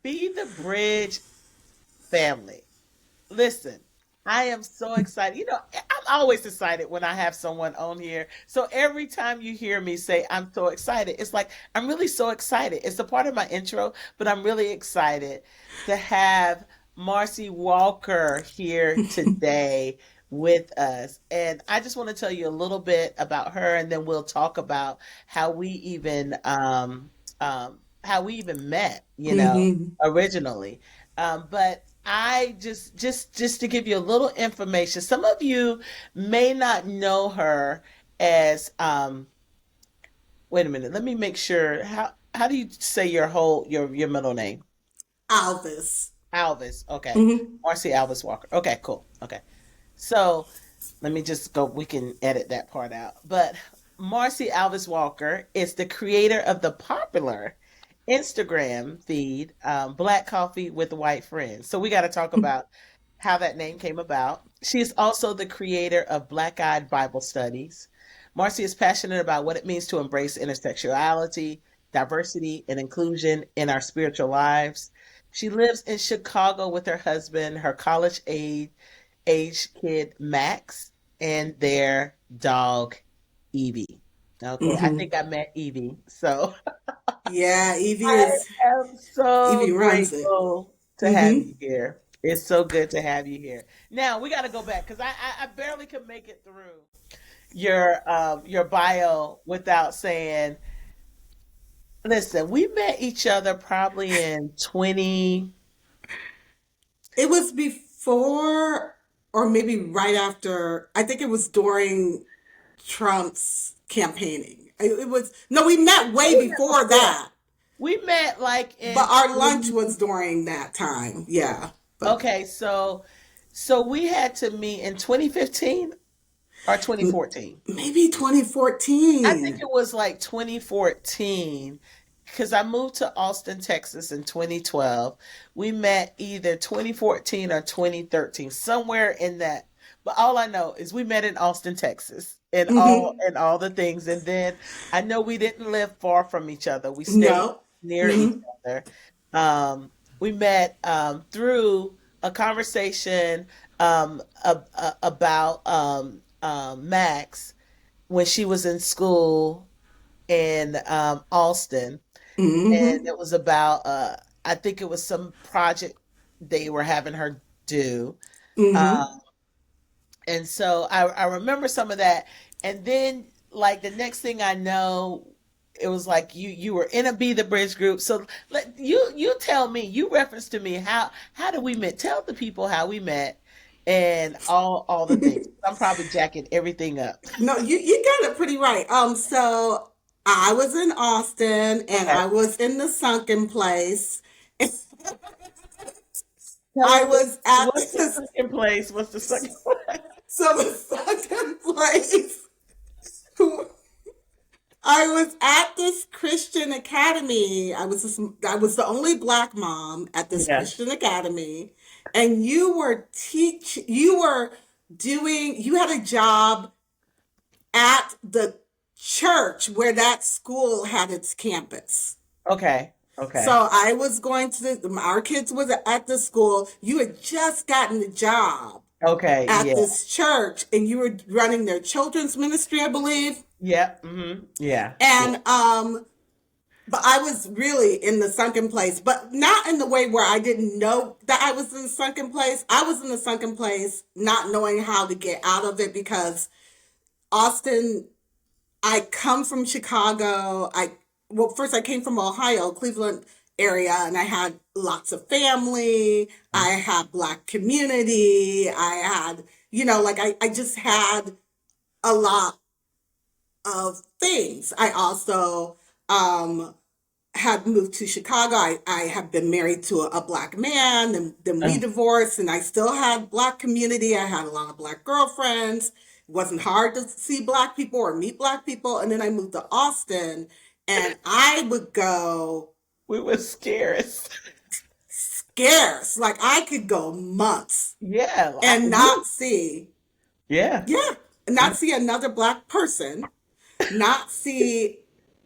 Be the Bridge family. Listen, I am so excited. I'm always excited when I have someone on here. So every time you hear me say I'm so excited, it's like I'm really so excited. It's a part of my intro, but I'm really excited to have Marcie Walker here today with us. And I just want to tell you a little bit about her, and then we'll talk about how we even met, Hmm. originally. But I just to give you a little information, some of you may not know her as wait a minute, let me make sure. How do you say your middle name? Alvis. Alvis. Okay. Hmm. Marcie Alvis Walker. Okay, cool. Okay. So let me just go, we can edit that part out. But Marcie Alvis Walker is the creator of the popular Instagram feed, Black Coffee with White Friends. So we got to talk about how that name came about. She is also the creator of Black Eyed Bible Studies. Marcie is passionate about what it means to embrace intersectionality, diversity, and inclusion in our spiritual lives. She lives in Chicago with her husband, her college age kid Max, and their dog Evie. Okay, I Hmm. think I met Evie. So Yeah, Evie I is. am so Evie runs it. grateful to have Hmm. you here. It's so good to have you here. Now we got to go back because I barely could make it through your bio without saying, listen, we met each other probably in 20. It was before, or maybe right after. I think it was during Trump's campaigning. It was no, we met way We met before before. that, We met like but in our lunch 20. was during that time. Yeah, but Okay, so we had to meet in 2015 or 2014. maybe I think 2014. it was like 2014 because I moved to Austin, Texas in 2012. We met either 2014 or 2013, somewhere in that. But all I know is we met in Austin, Texas, and all Hmm. and all the things. And then I know we didn't live far from each other. We stayed No. near each Hmm. other. We met through a conversation about Max when she was in school in Austin, and Hmm. it was about I think it was some project they were having her do, Hmm. um, and so I remember some of that, and then like the next thing I know. It was like you were in a Be the Bridge group. So you tell me, you reference to me how did we met? Tell the people how we met and all the things. I'm probably jacking everything up. No, you got it pretty right. So I was in Austin and Okay. I was in the sunken place. Tell I us was at what's the this second place? What's the second place? so the sunken place. I was at this Christian academy. I was the only black mom at this Yeah. Christian academy, and you were you had a job at the church where that school had its campus. Okay. Okay. So I was going to our kids was at the school. You had just gotten the job Okay. at Yeah. this church and you were running their children's ministry, I believe. Yeah. Yeah. Yeah. And but I was really in the sunken place, but not in the way where I didn't know that I was in the sunken place. I was in the sunken place not knowing how to get out of it because Austin, I come from Chicago. Well, first I came from Ohio, Cleveland area, and I had lots of family. I had black community. I had, like I just had a lot of things. I also had moved to Chicago. I had been married to a black man, and then we Uh, divorced, and I still had black community. I had a lot of black girlfriends. It wasn't hard to see black people or meet black people. And then I moved to Austin, and I would go we were scarce. scarce. Like I could go months Yeah. and not see, Yeah. yeah, not see another black person, not see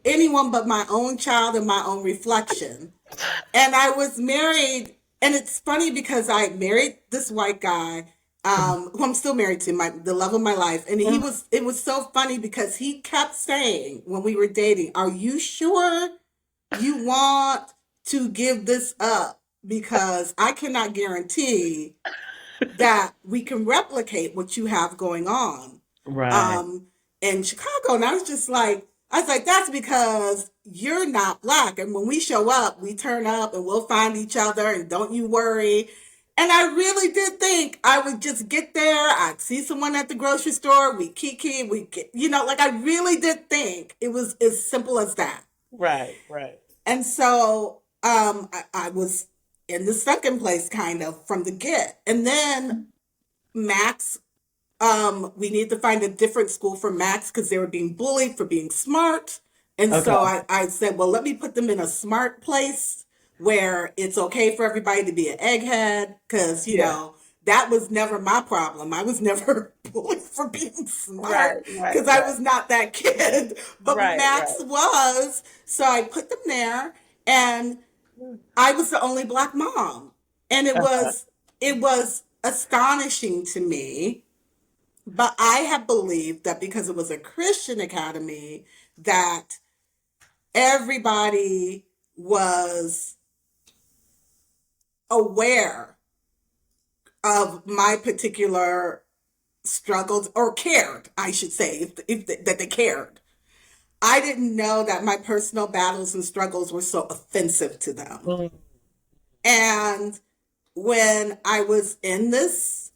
anyone but my own child and my own reflection. And I was married, and it's funny because I married this white guy, who I'm still married to, the love of my life. And it was so funny because he kept saying when we were dating, "Are you sure you want to give this up? Because I cannot guarantee that we can replicate what you have going on Right. um, in Chicago." And I was like, that's because you're not black. And when we show up, we turn up and we'll find each other and don't you worry. And I really did think I would just get there. I'd see someone at the grocery store. We kiki, we get, like I really did think it was as simple as that. Right. Right. And so I was in the second place kind of from the get. And then Max, we needed to find a different school for Max because they were being bullied for being smart. And so Okay. I said, well, let me put them in a smart place where it's okay for everybody to be an egghead because, Yeah. that was never my problem. I was never bullied for being Right. smart Right. because I Right. was not that kid. But Right. Max Right. was. So I put them there and I was the only black mom. And Uh-huh. it was astonishing to me, but I have believed that because it was a Christian academy, that everybody was aware of my particular struggles or cared, I should say, that they cared. I didn't know that my personal battles and struggles were so offensive to them. Mm. And when I was in this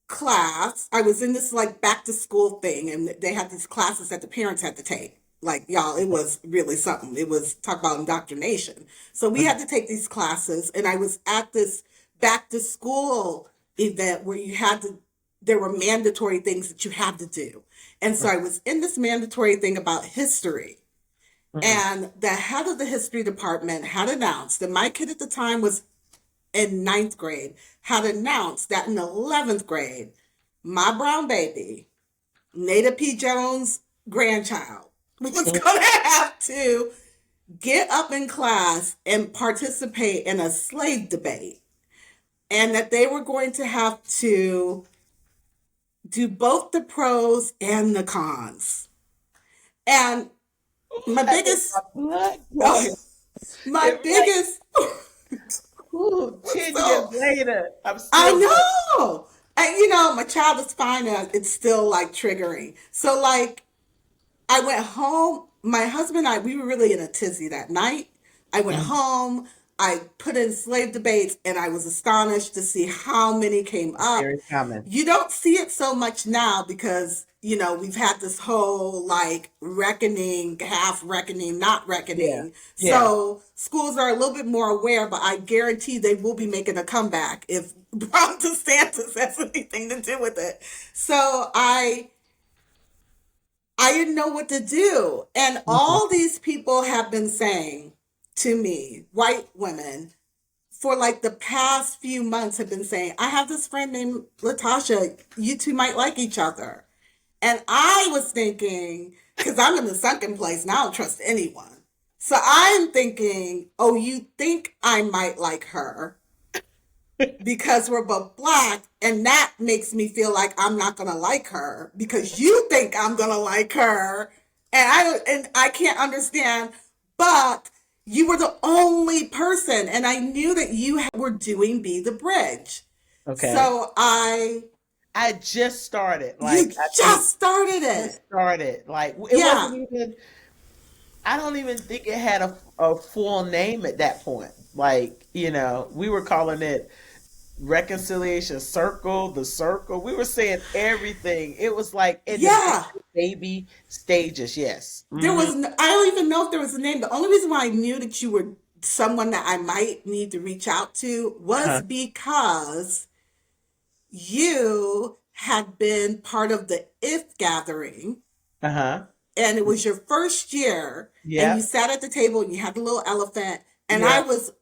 class, I was in this like back to school thing, and they had these classes that the parents had to take. Like, y'all, it was really something. It was talk about indoctrination. So we had to take these classes, and I was at this back to school event where there were mandatory things that you had to do. And so I was in this mandatory thing about history. Mm. And the head of the history department had announced that my kid at the time was in ninth grade, had announced that in 11th grade, my brown baby, Nada P. Jones' grandchild, was going Mm. to have to get up in class and participate in a slave debate. And that they were going to have to do both the pros and the cons. And Ooh, my that made my biggest, blood boil. my It was like, biggest, ooh, was 10 years so, later, I'm I still going. know. And my child is fine and it's still like triggering. So like I went home, my husband and I, we were really in a tizzy that night. I went Mm. home, I put in slave debates, and I was astonished to see how many came up. Very common. You don't see it so much now because, we've had this whole like reckoning, half reckoning, not Yeah. reckoning. Yeah. So schools are a little bit more aware, but I guarantee they will be making a comeback if Ron DeSantis has anything to do with it. So I didn't know what to do. And Mhm. all these people have been saying to me, white women, for like the past few months have been saying, I have this friend named Latasha, you two might like each other. And I was thinking, because I'm in the sunken place and I don't trust anyone. So I'm thinking, oh, you think I might like her because we're both black, and that makes me feel like I'm not gonna like her because you think I'm gonna like her, and I can't understand. But you were the only person, and I knew that you were doing Be the Bridge. Okay. So I just started. you Like, I think just started just it, started. Like, it yeah, wasn't even, I don't even think it had a full name at that point. Like, we were calling it Reconciliation Circle, the Circle. We were saying everything. It was like in the yeah. very baby stages. Yes. I don't even know if there was a name. The only reason why I knew that you were someone that I might need to reach out to was Uh-huh. because you had been part of the If gathering, Uh-huh. and it was your first year, and you Yep. sat at the table and you had the little elephant, and I Yep. was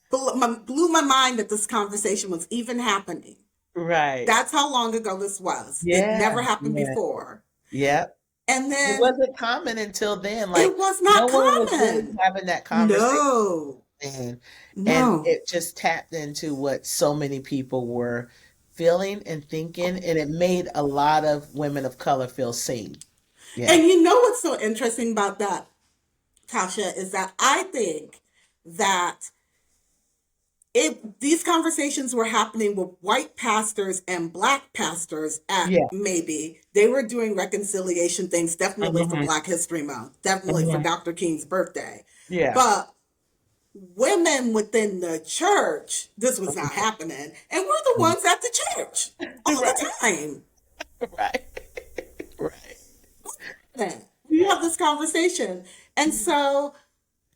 blew my mind that this conversation was even happening. Right. That's how long ago this was. It Yeah. never happened Yeah. before. Yep. And It then wasn't common until then. it Like, was not no one was really common. having that conversation. No. And No. it just tapped into what so many people were feeling and thinking, and it made a lot of women of color feel seen. Yeah. And you know what's so interesting about that, Tasha, is that I think that if these conversations were happening with white pastors and black pastors at Yeah. maybe they were doing reconciliation things, definitely for Hmm. Black History Month, definitely for Hmm. Dr. King's birthday. Yeah. But women within the church, this was not happening. And we're the Mhm. ones at the church all the Right. time. Right. Right. Then we have Yeah. this conversation. And so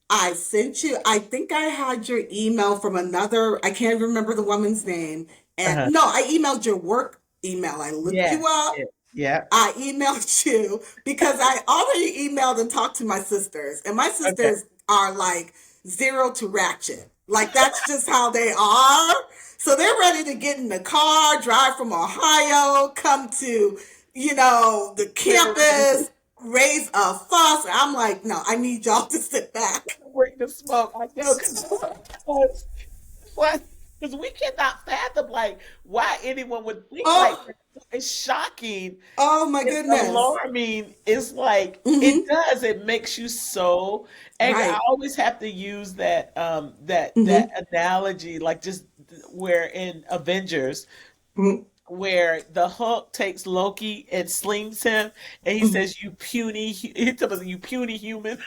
I sent you, I think I had your email from another, I can't remember the woman's name. And Uh-huh. no, I emailed your work email. I looked Yeah. you up. Yeah. Yeah. I emailed you because I already emailed and talked to my sisters, and my Okay. sisters are like zero to ratchet. Like that's just how they are. So they're ready to get in the car, drive from Ohio, come to, the Literally campus, raise a fuss. I'm like, no, I need y'all to sit back. bring the smoke. I know, because what? Because we cannot fathom like why anyone would think like Oh, that. It's shocking. oh my It's goodness. alarming. It's like it Mm-hmm. does. It makes you so angry. I Right. always have to use that Mm-hmm. analogy, like just where in Avengers, Mm-hmm. where the Hulk takes Loki and slings him, and he Mm-hmm. says, "You puny," he tells us, "You puny human."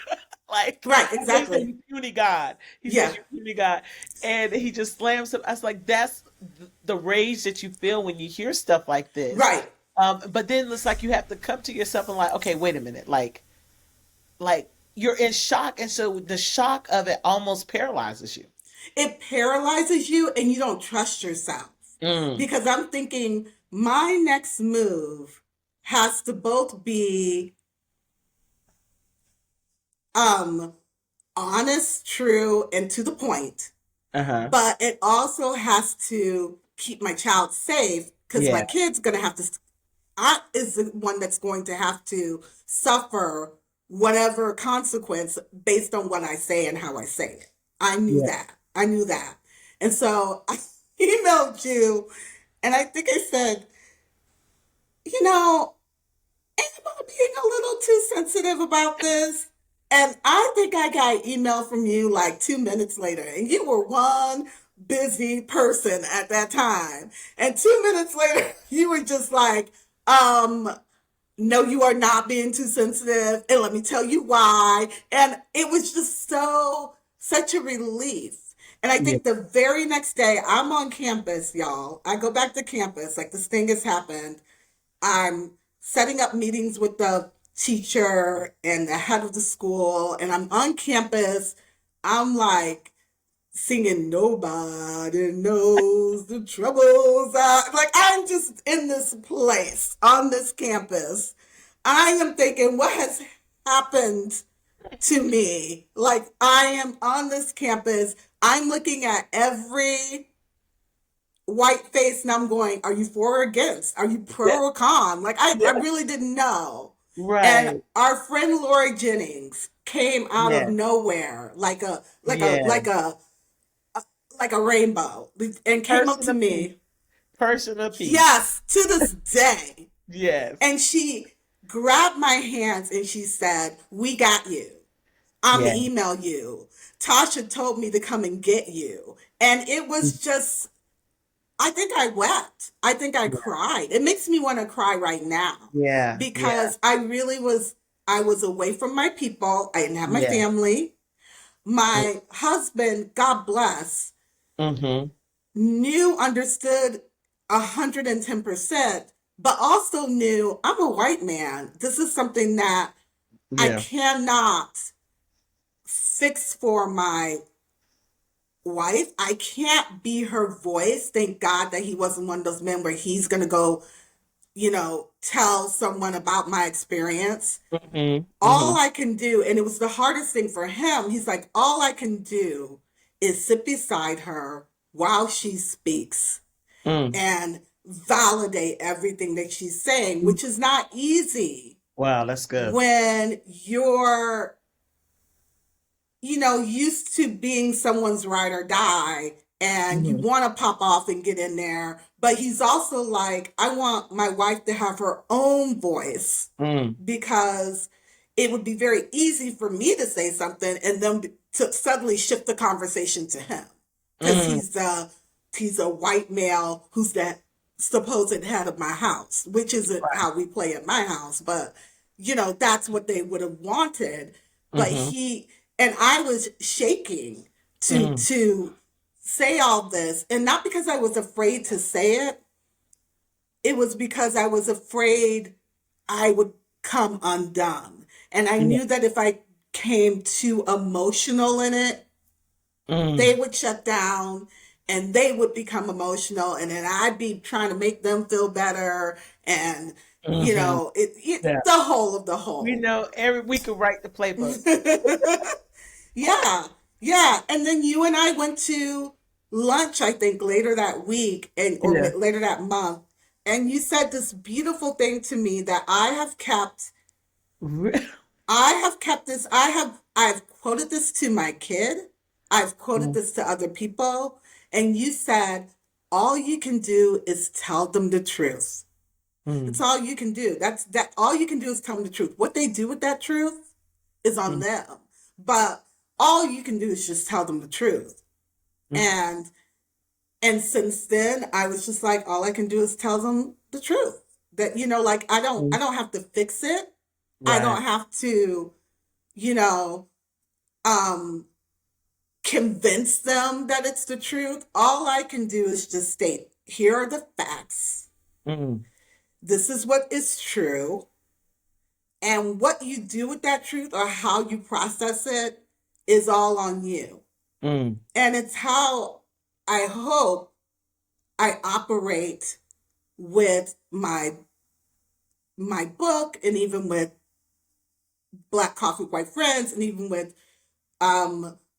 Like, Right, no, he said, exactly. "You puny God." He says, Yeah. "You puny God," and he just slams him. I was like, "That's the rage that you feel when you hear stuff like this." Right. But then it's like you have to come to yourself and like, okay, wait a minute, like you're in shock, and so the shock of it almost paralyzes you. It paralyzes you and you don't trust yourself. Mm. Because I'm thinking my next move has to both be um honest, true, and to the point, Uh-huh. but it also has to keep my child safe because my Yeah. kid's gonna have to I is the one that's going to have to suffer whatever consequence based on what I say and how I say it. I knew Yeah. that. I knew that. And so I emailed you and I think I said, you know, am I being a little too sensitive about this? And I think I got an email from you like 2 minutes later, and you were one busy person at that time. And 2 minutes later, you were just like, um, no, you are not being too sensitive. And let me tell you why. And it was just such a relief. And I Yeah. think the very next day, I'm on campus, y'all. I go back to campus, like this thing has happened. I'm setting up meetings with the teacher and the head of the school, and I'm on campus. I'm like singing "Nobody Knows the Troubles." Like I'm just in this place on this campus. I am thinking, what has happened to me? Like I am on this campus. I'm looking at every white face and I'm going, are you for or against? Are you Yeah. pro or con? Like I Yeah. really didn't know. And Right. our friend Lori Jennings came out of Yeah. nowhere like a like a Yeah. like a like a rainbow and came up Person to of peace. me. Person of peace. Yes, to this day. Yes. And she grabbed my hands and she said, "We got you. I'm Yeah. gonna email you. Tasha told me to come and get you." And it was just I think I wept. I think I cried. It makes me want to cry right now Yeah. Yeah. because I was away from my people. I didn't have my Yeah. family. My husband, God bless, Mm-hmm. knew, understood 110%, but also knew I'm a white man. This is something that I Yeah. cannot fix for my wife. I can't be her voice. Thank God that he wasn't one of those men where he's going to go, tell someone about my experience. Mm-hmm. Mm-hmm. All I can do, and it was the hardest thing for him, he's like, all I can do is sit beside her while she speaks Mm. and validate everything that she's saying, which is not easy Wow, that's good. when you're used to being someone's ride or die, and you Mm-hmm. want to pop off and get in there. But he's also like, I want my wife to have her own voice Mm. because it would be very easy for me to say something and then to suddenly shift the conversation to him because Mm. he's a white male who's that supposed head of my house, which isn't Right. how we play at my house, but that's what they would have wanted. But Mm-hmm. and I was shaking Mm. to say all this, and not because I was afraid to say it. It was because I was afraid I would come undone. And I Yeah. knew that if I came too emotional in it, Mm. they would shut down and they would become emotional. And then I'd be trying to make them feel better. And, Mm-hmm. Yeah. the whole of the We whole. know every we could write the playbook. Yeah, yeah. And then you and I went to lunch, I think, later that week or Yeah. later that month. And you said this beautiful thing to me that I have kept this, I've quoted this to my kid. I've quoted Mm. this to other people. And you said, all you can do is tell them the truth. That's Mm. all you can do. All you can do is tell them the truth. What they do with that truth is on Mm. them. But all you can do is just tell them the truth. Mm. And since then I was just like, all I can do is tell them the truth. That, like I Mm. don't have to fix it. I Right. don't have to, you know, um convince them that it's the truth. All I can do is just state, here are the facts. Mm. This is what is true. And what you do with that truth or how you process it is all on you. Mm. And it's how I hope I operate with my book, and even with Black Coffee White Friends, and even with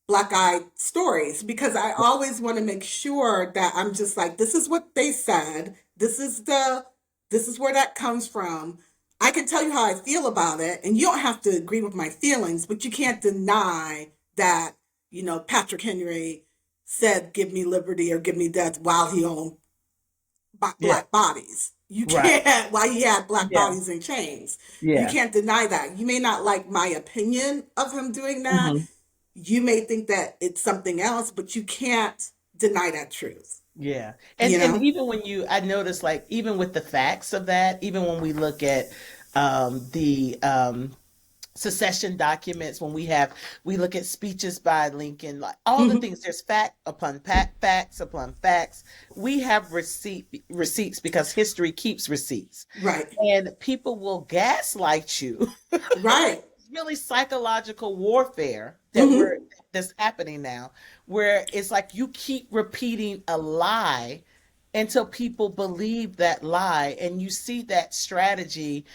Black Eyed Stories, because I always want to make sure that I'm just like, this is what they said. This is where that comes from. I can tell you how I feel about it, and you don't have to agree with my feelings, but you can't deny that, Patrick Henry said, give me liberty or give me death while he owned Yeah. black bodies. You Right. can't, while he had black Yeah. bodies in chains. You Yeah. can't deny that. You may not like my opinion of him doing that. Mm-hmm. You may think that it's something else, but you can't deny that truth, Yeah. you And know? even when I notice like even with the facts of that, even when we look at the secession documents, when we look at speeches by Lincoln, like all the Hmm. things, there's fact upon facts upon facts. We have receipts because history keeps receipts. Right, And people will gaslight you. right. It's really psychological warfare Hmm. that's happening now, where it's like you keep repeating a lie until people believe that lie, and you see that strategy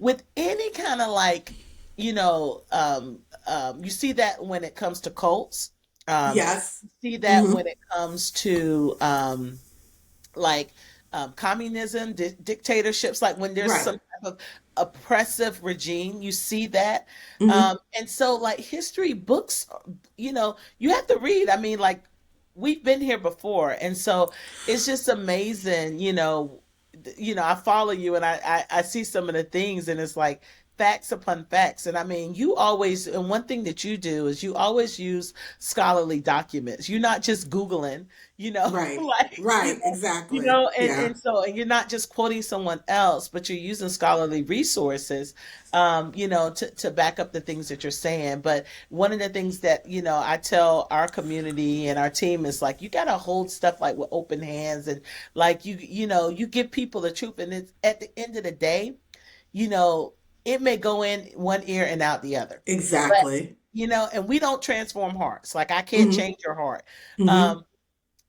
with any kind of like, you see that when it comes to cults. Yes. You see that Hmm. when it comes to like communism, dictatorships, like when there's Right. some type of oppressive regime, you see that. Hmm. And so, like history books, you have to read. I mean, like we've been here before, and so it's just amazing. I follow you, and I see some of the things, and it's like facts upon facts. And I mean, and one thing that you do is you always use scholarly documents. You're not just Googling, Right. like, Right. Exactly. Yeah. and you're not just quoting someone else, but you're using scholarly resources, to back up the things that you're saying. But one of the things that, I tell our community and our team is like, you got to hold stuff like with open hands, and like, you give people the truth. And it's at the end of the day, you know, it may go in one ear and out the other. But, Exactly. and we don't transform hearts. Like I can't Hmm. change your heart. Hmm. Um,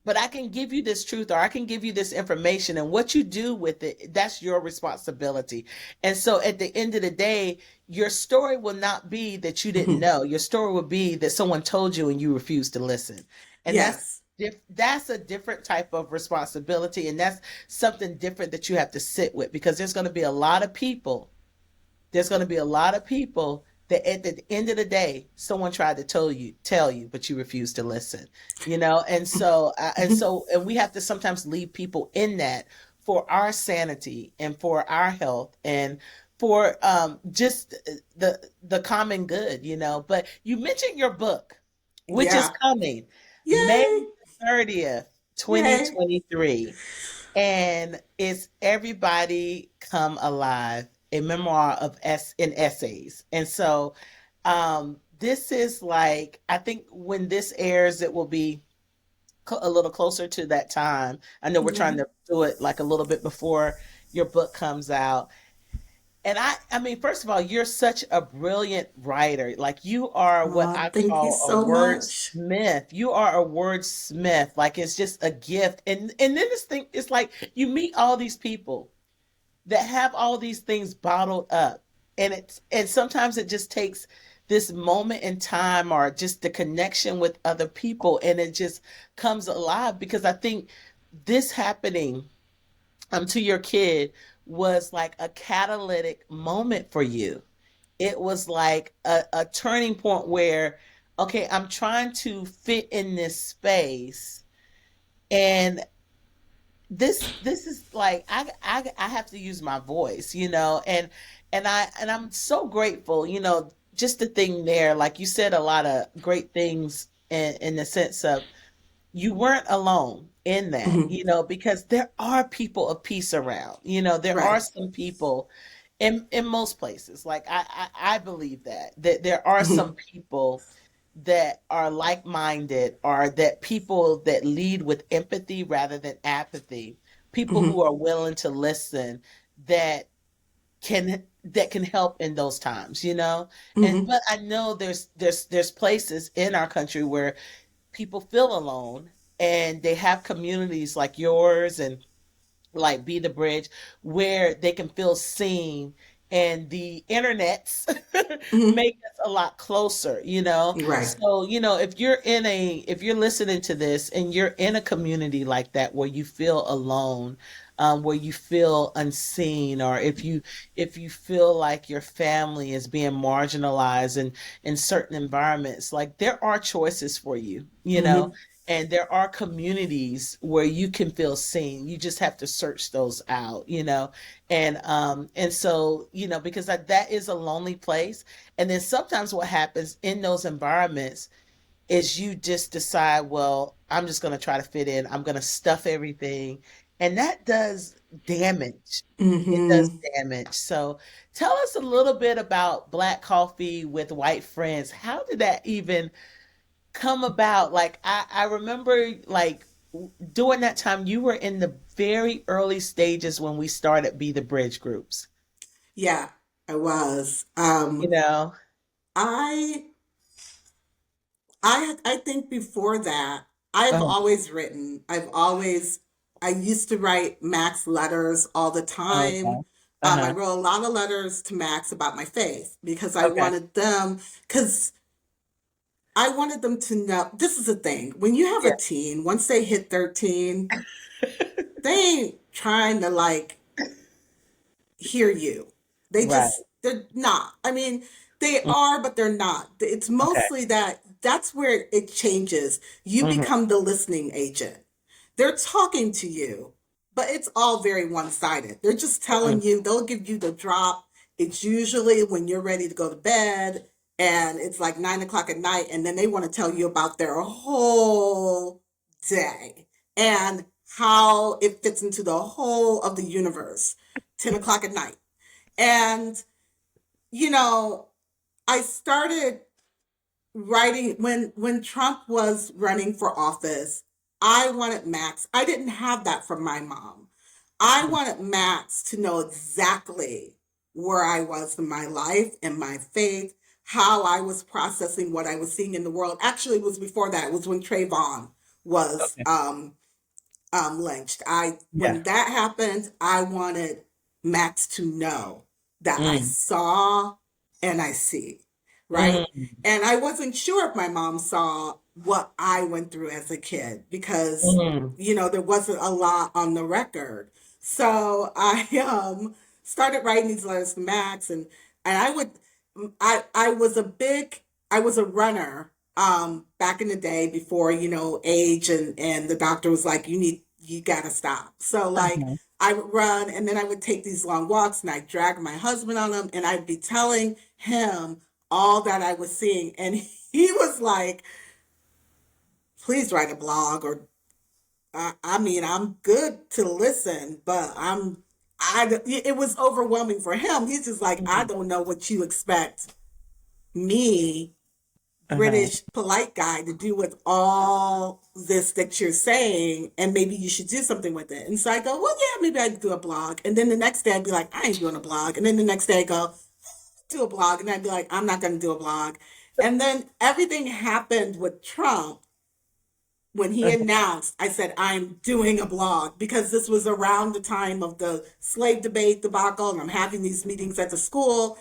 but I can give you this truth, or I can give you this information, and what you do with it, that's your responsibility. And so at the end of the day, your story will not be that you didn't Hmm. know. Your story will be that someone told you and you refused to listen. And Yes. that's a different type of responsibility, and that's something different that you have to sit with, because there's going to be a lot of people that at the end of the day, someone tried to tell you, but you refused to listen, and we have to sometimes leave people in that for our sanity and for our health and for just the common good, But you mentioned your book, which is Yeah. coming May Yay. 30th, Yay. 2023. And it's Everybody Come Alive, a memoir of in essays. And so this is like, I think when this airs, it will be a little closer to that time. I know we're Yeah. trying to do it like a little bit before your book comes out. And I mean, first of all, you're such a brilliant writer. Like you are what Oh, I thank you call a so much. wordsmith. You are a wordsmith. Like it's just a gift. And then this thing, it's like you meet all these people that have all these things bottled up. And sometimes it just takes this moment in time or just the connection with other people and it just comes alive because I think this happening to your kid was like a catalytic moment for you. It was like a turning point where, okay, I'm trying to fit in this space, and this is like I have to use my voice, and I'm so grateful, just the thing there, like you said, a lot of great things in the sense of you weren't alone in that, Mhm. because there are people of peace around. There are Right. some people in most places. Like I believe that there are some Mhm. people that are like-minded or that people that lead with empathy rather than apathy. People who Mhm. are willing to listen that can help in those times, And Mhm. but I know there's places in our country where people feel alone and they have communities like yours and like Be the Bridge where they can feel seen, and the internets Mhm. make us a lot closer, Right. so if you're listening to this and you're in a community like that where you feel alone, where you feel unseen, or if you feel like your family is being marginalized in certain environments, like there are choices for you, Mhm. and there are communities where you can feel seen. You just have to search those out, and so, because that is a lonely place. And then sometimes what happens in those environments is you just decide, well, I'm just going to try to fit in. I'm going to stuff everything, and that does damage. It does Mhm. damage. So tell us a little bit about Black Coffee with White Friends. How did that even come about? Like I remember, like, during that time you were in the very early stages when we started Be the Bridge groups, Yeah, I was. you know. I I think before that, I've Oh, always written. I used to write Max letters all the okay. time. I Uh-huh. wrote a lot of letters to Max about my faith because Okay. I wanted them to know. This is the thing. When you have Yeah. a teen, once they hit 13, they ain't trying to like hear you. Right. They're not. I mean, they Mm, are, but they're not. It's okay. mostly that's where it changes. You Hmm. become the listening agent. They're talking to you, but it's all very one-sided. They're just telling you, they'll give you the drop. It's usually when you're ready to go to bed and it's like 9 o'clock at night, and then they want to tell you about their whole day and how it fits into the whole of the universe. 10 o'clock at night. And, you know, I started writing when Trump was running for office. I wanted Max. I didn't have that from my mom. I wanted Max to know exactly where I was in my life and my faith, how I was processing what I was seeing in the world. Actually, it was before that. It was when Travon was Okay. lynched. I Yeah. When that happened, I wanted Max to know that I Mm. saw and I see, right? Mm. And I wasn't sure if my mom saw what I went through as a kid because Mm. there wasn't a lot on the record. So I started writing these letters to Max, and I would. I was a runner back in the day before, age and the doctor was like, you gotta stop. So like Uh-huh. I would run and then I would take these long walks and I'd drag my husband on them and I'd be telling him all that I was seeing. And he was like, please write a blog or I mean, I'm good to listen, but it was overwhelming for him. He's just like, I Mhm. don't know what you expect me, Uh-huh. British polite guy, to do with all this that you're saying, and maybe you should do something with it. And so I go, well, yeah, maybe I'd do a blog. And then the next day I'd be like, I ain't doing a blog. And then the next day I go, do a blog. And I'd be like, I'm not going to do a blog. And then everything happened with Trump when he Uh-huh. announced, I said, I'm doing a blog because this was around the time of the slave debate debacle, and I'm having these meetings at the school.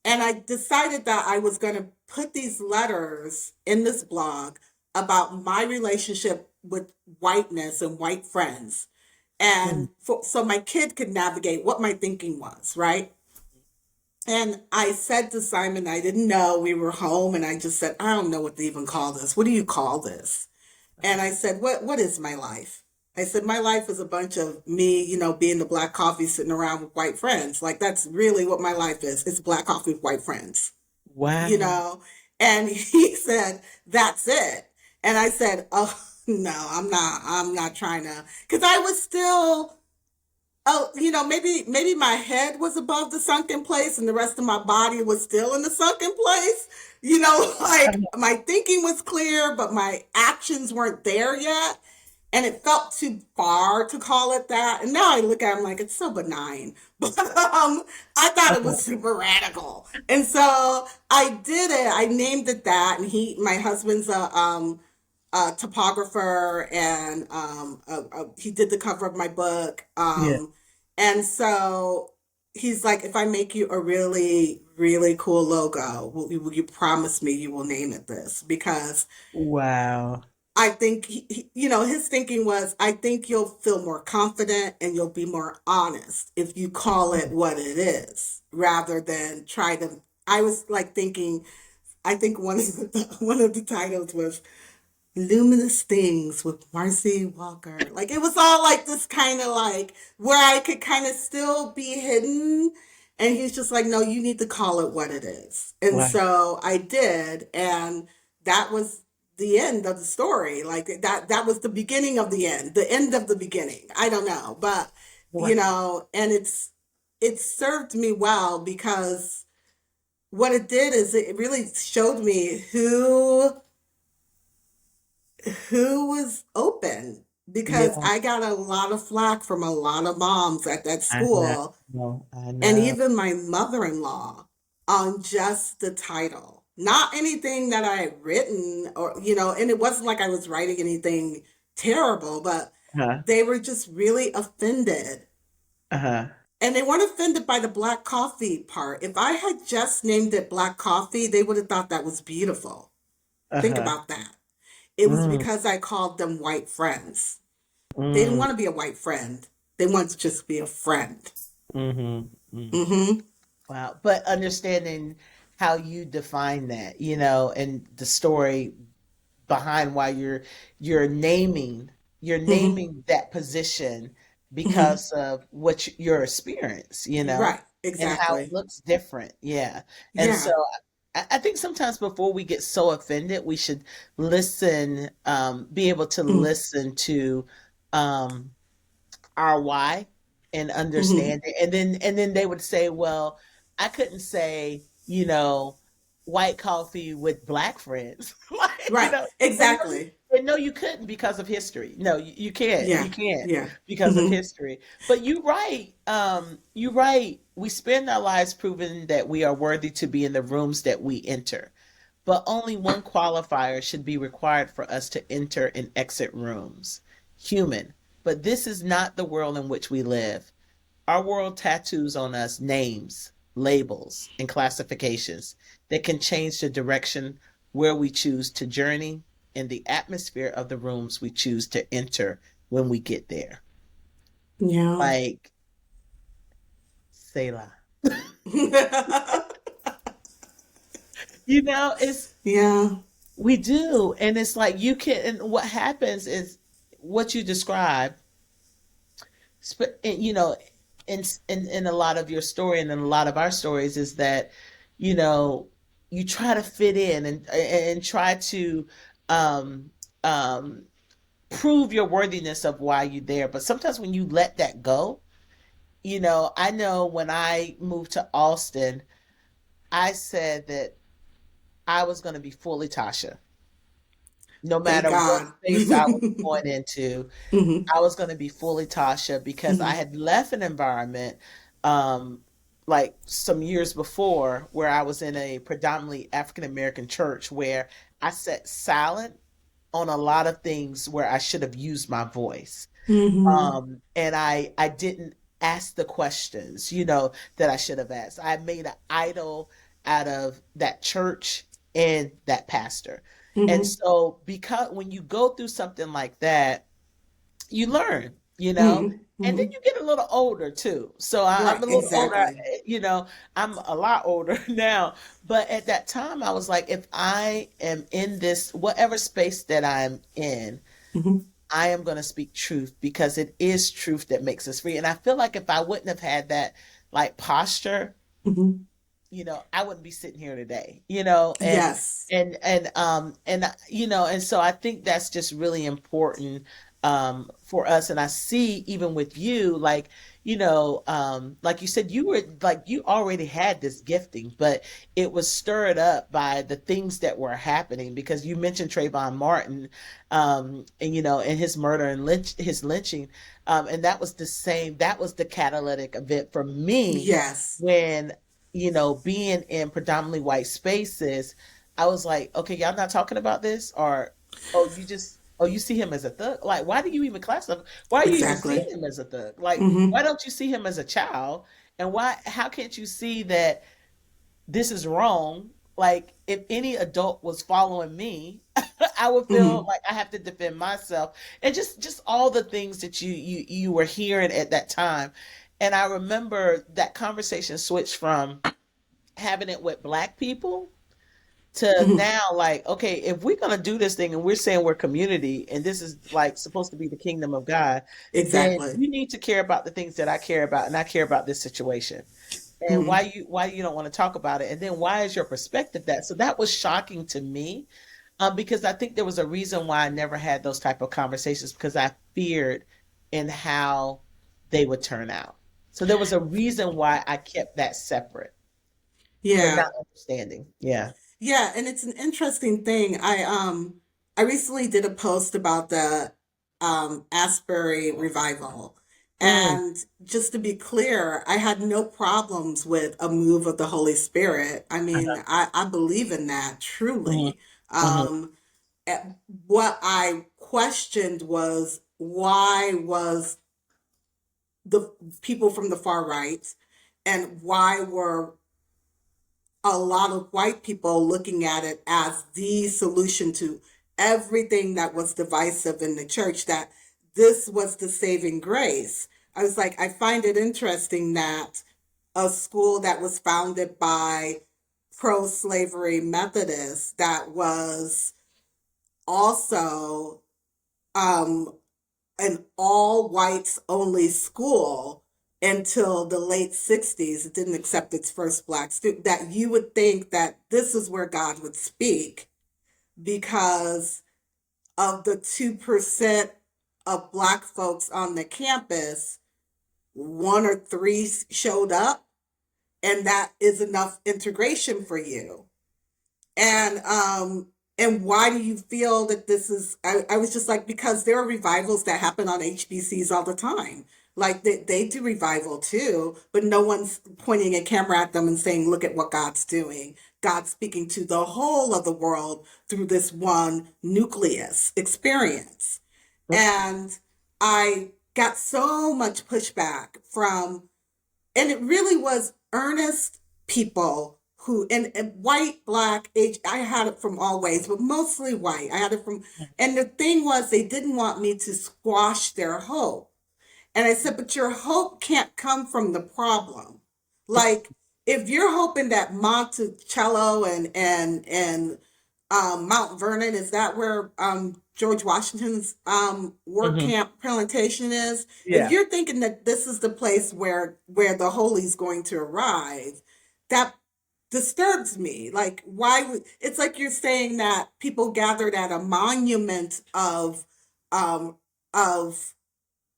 And I decided that I was going to put these letters in this blog about my relationship with whiteness and white friends. Mhm. So my kid could navigate what my thinking was, right? And I said to Simon, I didn't know we were home, and I just said, I don't know what to even call this. What do you call this? And I said, what is my life? I said, my life is a bunch of me, being the black coffee sitting around with white friends. Like that's really what my life is. It's black coffee with white friends, you Wow. know? And he said, that's it. And I said, oh no, I'm not trying to, cause I was still, oh, maybe my head was above the sunken place and the rest of my body was still in the sunken place. Like my thinking was clear, but my actions weren't there yet. And it felt too far to call it that. And now I look at it, I'm like, it's so benign. But I thought it Uh-huh. was super radical. And so I did it. I named it that. And my husband's a topographer, and he did the cover of my book. Yeah. And so he's like, if I make you a really, really cool logo, will you promise me you will name it this? Because Wow. I think, his thinking was, I think you'll feel more confident and you'll be more honest if you call it what it is rather than try to. I was like thinking, I think one of the titles was Luminous Things with Marcie Walker. Like it was all like this kind of like where I could kind of still be hidden. And he's just like, no, you need to call it what it is. And Wow. so I did. And that was the end of the story. Like that was the beginning of the end of the beginning. I don't know. But, Wow. and it served me well because what it did is it really showed me who was open because Yeah. I got a lot of flack from a lot of moms at that I school know. I and know. even my mother-in-law on just the title. Not anything that I had written or, and it wasn't like I was writing anything terrible, but Uh-huh. they were just really offended. Uh-huh. And they weren't offended by the black coffee part. If I had just named it black coffee, they would have thought that was beautiful. Think Uh-huh. about that. It was Mm, because I called them white friends. They didn't mm, want to be a white friend. They wanted to just be a friend. mm-hmm. Mm-hmm. Wow. But understanding how you define that, and the story behind why you're naming you're Mm-hmm. naming that position Mm-hmm. because of your experience, Right. and how it Exactly. looks different. Yeah. And so Yeah. I think sometimes before we get so offended, we should listen, be able to Mm-hmm. listen to um our why and Mm-hmm. understand it. And then they would say, well, I couldn't say, white coffee with black friends. Like, Right. and no, Exactly. and no, you couldn't because of history. No, you can't. Yeah. You can't Yeah. because of Mm-hmm. history. But you're right. We spend our lives proving that we are worthy to be in the rooms that we enter. But only one qualifier should be required for us to enter and exit rooms: human. But this is not the world in which we live. Our world tattoos on us names, labels, and classifications that can change the direction where we choose to journey and the atmosphere of the rooms we choose to enter when we get there. Yeah. Like, Selah. it's Yeah. we do, and it's like you can. And what happens is what you describe, and, in a lot of your story and in a lot of our stories is that, you know, you try to fit in and try to um, um, prove your worthiness of why you're there. But sometimes when you let that go, I know when I moved to Austin, I said that I was going to be fully Tasha. No Thank matter what God. space I was going into, Hmm. I was going to be fully Tasha because I Hmm. had left an environment um, like some years before where I was in a predominantly African American church where I sat silent on a lot of things where I should have used my voice. Hmm. And I didn't ask the questions, that I should have asked. I made an idol out of that church and that pastor. And Hmm. so because when you go through something like that, you learn, Hmm. and then Hmm. you get a little older too. So I'm Right. a little older, Exactly. you know, I'm a lot older now. But at that time, I was like, if I am in this, whatever space that I'm in, Hmm. I am going to speak truth because it is truth that makes us free. And I feel like if I wouldn't have had that like posture, Hmm. I wouldn't be sitting here today, Yes. and so I think that's just really important for us. And I see even with you, like, like you said, you were like, you already had this gifting, but it was stirred up by the things that were happening because you mentioned Trayvon Martin, and his murder and his lynching. And that was the catalytic event for me Yes. when being in predominantly white spaces, I was like, okay, y'all not talking about this, or you see him as a thug. Like, why do you even classify? Why are you even seeing Exactly. him as a thug? Like, why Hmm. don't you see him as a child? And how can't you see that this is wrong? Like, if any adult was following me, I would feel Hmm. like I have to defend myself, and just all the things that you were hearing at that time. And I remember that conversation switched from having it with black people to Hmm. now, like, okay, if we're gonna do this thing and we're saying we're community and this is like supposed to be the kingdom of God, then Exactly. you need to care about the things that I care about, and I care about this situation. And Hmm. why you don't want to talk about it, and then why is your perspective that? So that was shocking to me, because I think there was a reason why I never had those type of conversations because I feared in how they would turn out. So there was a reason why I kept that separate for Yeah. not understanding. Yeah. Yeah, and it's an interesting thing. I recently did a post about the Asbury revival. Mm, And just to be clear, I had no problems with a move of the Holy Spirit. I mean, uh-huh, I believe in that mhm, truly. mhm, Um, eh, what I questioned was why was the people from the far right and why were a lot of white people looking at it as the solution to everything that was divisive in the church, that this was the saving grace. I was like, I find it interesting that a school that was founded by pro slavery Methodists, that was also um, an all whites only school until the late 60s. It didn't accept its first black student. That you would think that this is where God would speak because of the 2% of black folks on the campus, one or three showed up, and that is enough integration for you. And why do you feel that this is? I was just like, because there are revivals that happen on HBCs all the time. Like they do revival too, but no one's pointing a camera at them and saying, look at what God's doing. God's speaking to the whole of the world through this one nucleus experience. And I got so much pushback from, and it really was earnest people who, and white, black, age, I had it from all ways, but mostly white. I had it from, and the thing was, they didn't want me to squash their hope. And I said, but your hope can't come from the problem. Like, if you're hoping that Monticello and Mount Vernon, is that where George Washington's work Hmm. camp plantation is? If Yeah. you're thinking that this is the place where the holy's going to arrive, that disturbs me. Like, why would it's like you're saying that people gathered at a monument um of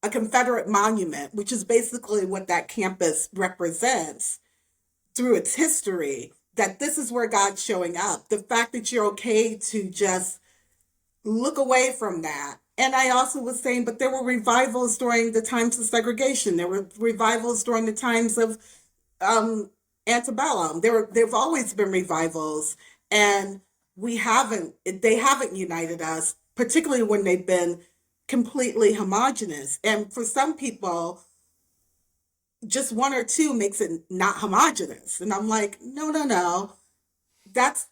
a Confederate monument, which is basically what that campus represents through its history, that this is where God's showing up. The fact that you're okay to just look away from that. And I also was saying, but there were revivals during the times of segregation. There were revivals during the times of um, antebellum. There've always been revivals, and they haven't united us, particularly when they've been completely homogenous. And for some people, just one or two makes it not homogenous. And I'm like, no, no, no. That's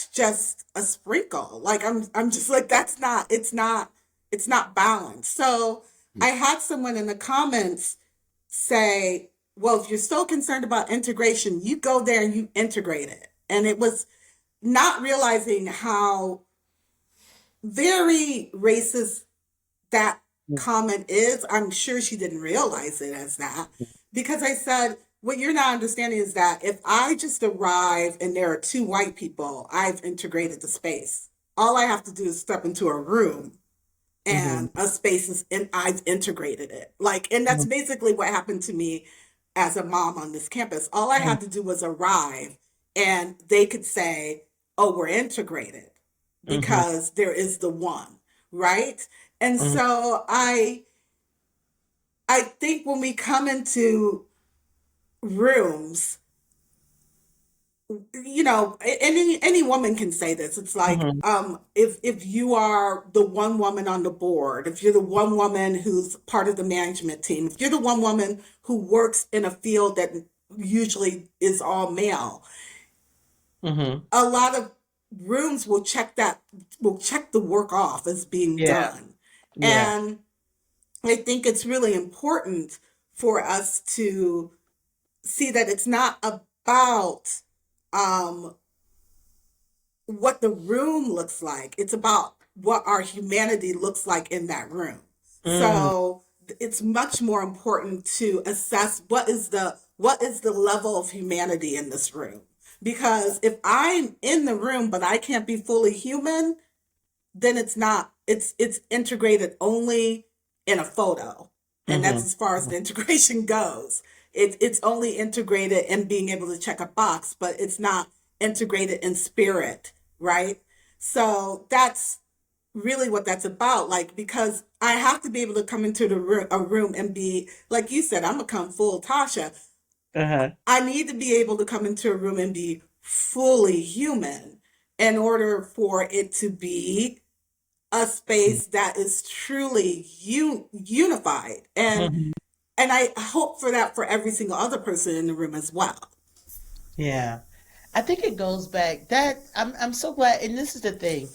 just a sprinkle. Like I'm just like it's not balanced. So I had someone in the comments say, well, if you're so concerned about integration, you go there and you integrate it. And it was not realizing how very racist that comment is. I'm sure she didn't realize it as that, because I said, what you're not understanding is that if I just arrive and there are two white people, I've integrated the space. All I have to do is step into a room Hmm. and a space is, and I've integrated it. Like, and that's basically what happened to me as a mom on this campus. All I Hmm. had to do was arrive and they could say, oh, we're integrated Hmm. because there is the one, right? And Hmm. so I think when we come into rooms, any woman can say this. It's like, Hmm. if you are the one woman on the board, if you're the one woman who's part of the management team, if you're the one woman who works in a field that usually is all male, Hmm. a lot of rooms will check the work off as being Yeah. done. Yeah. And I think it's really important for us to see that it's not about um, what the room looks like. It's about what our humanity looks like in that room. Mm. So it's much more important to assess what is the level of humanity in this room. Because if I'm in the room but I can't be fully human, then it's integrated only in a photo. And that's Hmm. as far as the integration goes. It's only integrated in being able to check a box, but it's not integrated in spirit, right? So that's really what that's about. Like, because I have to be able to come into a room and be, like you said, I'm gonna come full Tasha. Uh-huh. I need to be able to come into a room and be fully human in order for it to be a space that is truly unified. Hmm. And I hope for that for every single other person in the room as well. Yeah. I think it goes back that I'm so glad, and this is the thing.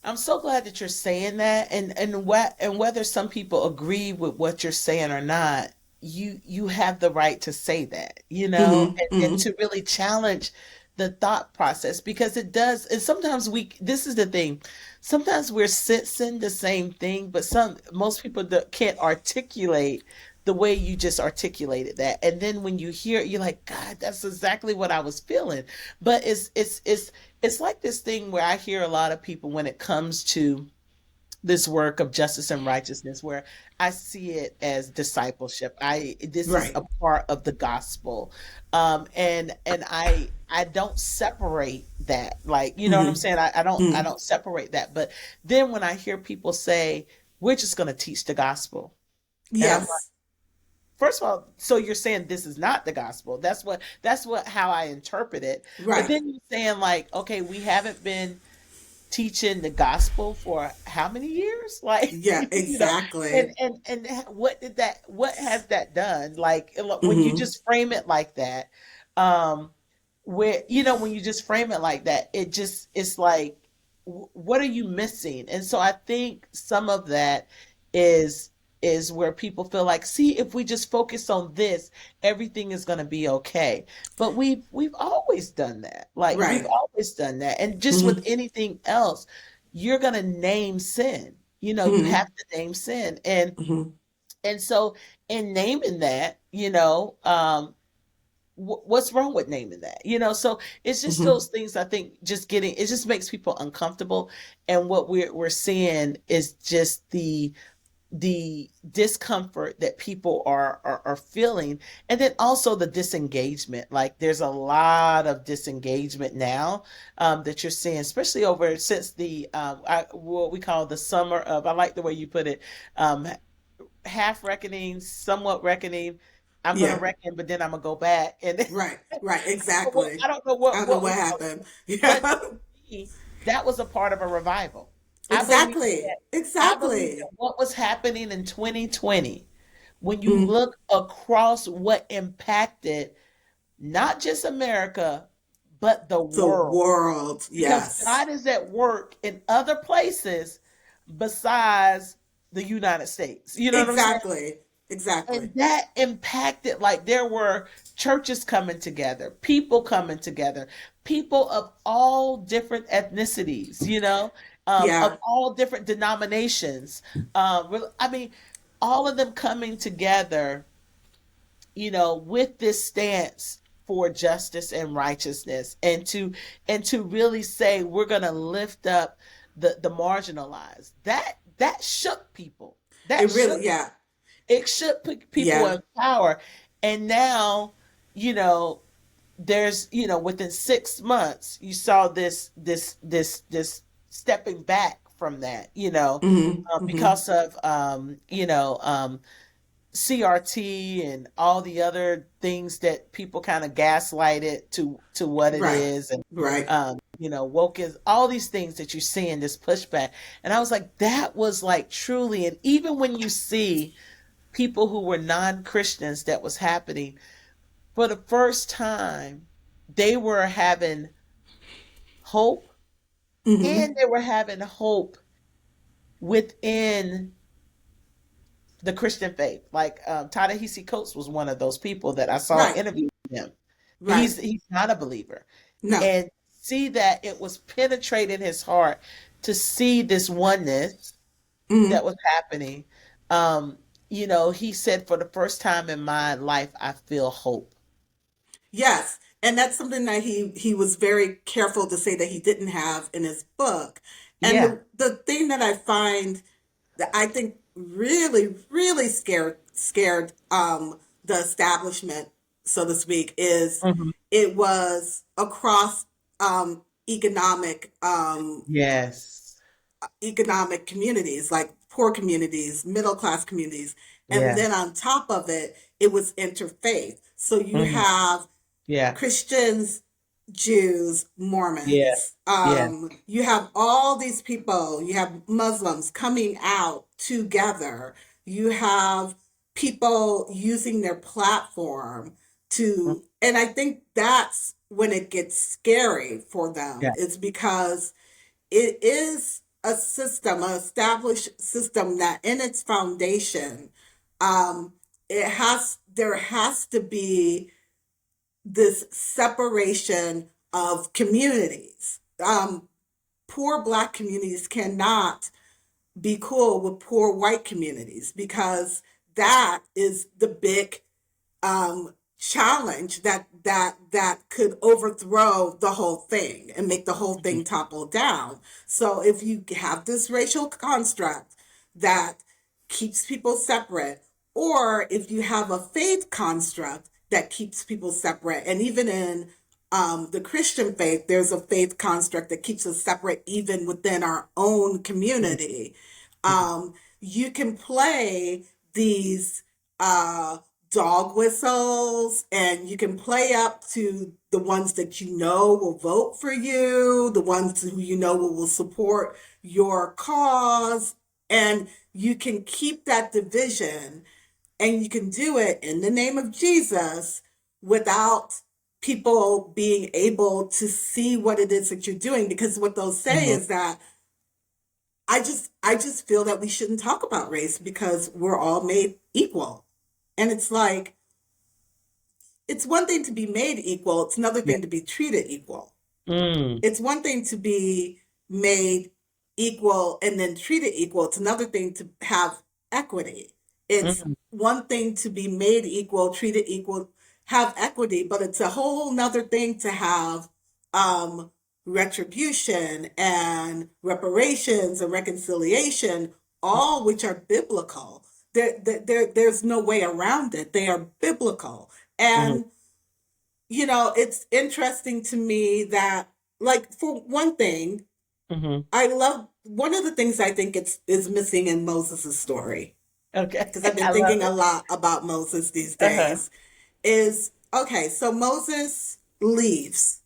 I'm so glad that you're saying that, and whether some people agree with what you're saying or not, you have the right to say that, Mm-hmm, and mm-hmm, to really challenge the thought process, because it does. And sometimes this is the thing, sometimes we're sensing the same thing, but most people can't articulate the way you just articulated that. And then when you hear it, you're like, God, that's exactly what I was feeling. But it's like this thing where I hear a lot of people when it comes to this work of justice and righteousness, where I see it as discipleship. This is right. a part of the gospel. And I don't separate that. Like, you know what I'm Mm-hmm, saying? I mm-hmm. don't separate that. But then when I hear people say, we're just gonna teach the gospel. And I'm like, Yes, first of all, so you're saying this is not the gospel. That's what how I interpret it. But right. then you're saying, like, okay, we haven't been teaching the gospel for how many years? Like, Yeah, exactly. and what has that done? Like, when you Mm-hmm. just frame it like that, um, when you just frame it like that, it's like, what are you missing? And so I think some of that is is where people feel like, see, if we just focus on this, everything is going to be okay. But we've always done that. Like we've Right. always done that. And just with Hmm. anything else, you're going to name sin. You have Hmm. to name sin. And Hmm. and so in naming that, what's wrong with naming that? So it's just Hmm. those things. I think just getting it just makes people uncomfortable, and what we're seeing is just the discomfort that people are feeling, and then also the disengagement. Like there's a lot of disengagement now, that you're seeing, especially over since the what we call the summer of, I like the way you put it, um, half reckoning, somewhat reckoning. I'm gonna Yeah. reckon, but then I'm gonna go back, and Right. Right. I Exactly. don't know I what don't know what what was going happened. on, but Yeah. to me, that was a part of a revival. I believe Exactly. that. I believe that Exactly. what was happening in 2020, when you Mm. look across what impacted not just America, but the The world, world. because Yes. God is at work in other places besides the United States. You know what I'm saying? Exactly. Exactly. And that impacted, like there were churches coming together, people coming together, people of all different ethnicities, Yeah. of all different denominations. I mean, all of them coming together, with this stance for justice and righteousness, and to really say we're going to lift up the marginalized. That shook people. That It shook really, yeah. it should put people Yeah. in power. And now, you know, there's, within 6 months, you saw this stepping back from that, Hmm. Hmm. because of, CRT and all the other things that people kind of gaslighted to what it Right. is. And, Right. woke is all these things that you see in this pushback. And I was like, that was like truly, and even when you see people who were non-Christians, that was happening for the first time, they were having hope, Hmm. and they were having hope within the Christian faith. Like, Ta-Nehisi Coates was one of those people that I saw Right. interviewing him. Right. He's not a believer, No. and see that it was penetrating his heart to see this oneness that Hmm. was happening. Um, he said, for the first time in my life, I feel hope. Yes. And that's something that he was very careful to say that he didn't have in his book. And Yeah. the thing that I find that I think really, really scared the establishment, so to speak, is Mhm. it was across economic Yes. economic communities, like poor communities, middle class communities. And Yeah. then on top of it, it was interfaith. So you Mhm. have Yeah. Christians, Jews, Yeah. Mormons. Yeah. You have all these people. You have Muslims coming out together. You have people using their platform Mm. to, and I think that's when it gets scary for them. Yeah. It's because it is a system, an established system that in its foundation, there has to be this separation of communities. Poor Black communities cannot be cool with poor white communities because that is the big challenge that could overthrow the whole thing and make the whole Mhm. thing topple down. So if you have this racial construct that keeps people separate, or if you have a faith construct that keeps people separate, and even in the Christian faith, there's a faith construct that keeps us separate even within our own Mhm. community. Mhm. Um, you can play these uh, dog whistles and you can play up to the ones that you know will vote for you, the ones who you know will support your cause, and you can keep that division and you can do it in the name of Jesus without people being able to see what it is that you're doing, because what they'll say Mhm. is that I just feel that we shouldn't talk about race because we're all made equal. And it's like, it's one thing to be made equal, it's another Yeah. thing to be treated equal. Mm, It's one thing to be made equal and then treated equal. It's another thing to have equity. It's mm, one thing to be made equal, treated equal, have equity, but it's a whole nother thing to have um, retribution and reparations and reconciliation, all which are biblical. There's no way around it. They are biblical. mm, And it's interesting to me that, like, for one thing, mm. I love one of the things I think it's is missing in Moses' story, Okay. because I've been I love thinking a it. lot about Moses these Uh-huh. days, is okay, so Moses leaves,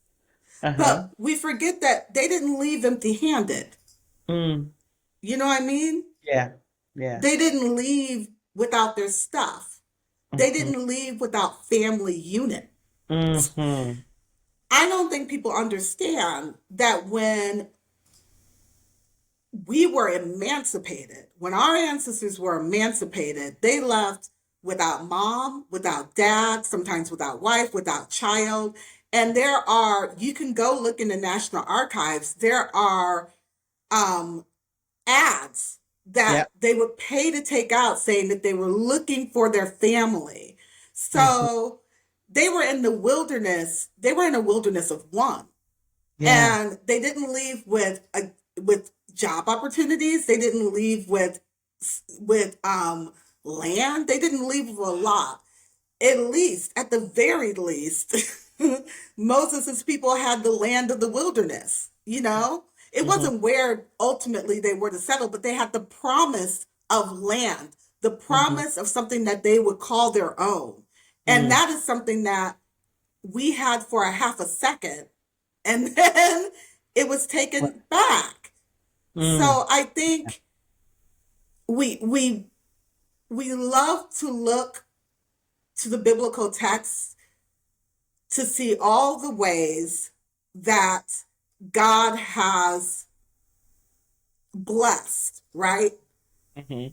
Uh-huh. but we forget that they didn't leave empty-handed. Mm, You know what I mean? yeah. Yeah. They didn't leave without their stuff. They Mm-hmm. didn't leave without family unit. Mm-hmm. I don't think people understand that when we were emancipated, when our ancestors were emancipated, they left without mom, without dad, sometimes without wife, without child. And you can go look in the National Archives, there are um, ads that Yep. they would pay to take out saying that they were looking for their family. Mm-hmm. So they were in the wilderness, they were in a wilderness of one. Yeah. And they didn't leave with job opportunities. They didn't leave with land. They didn't leave with a lot. At least, at the very least, Moses' people had the land of the wilderness. It Mm-hmm. wasn't where ultimately they were to settle, but they had the promise of land, the Mm-hmm. promise of something that they would call their own. And Mm. that is something that we had for a half a second, and then it was What? taken back. Mm. So I think we we we love to look to the biblical text to see all the ways that God has blessed, right? Mm-hmm.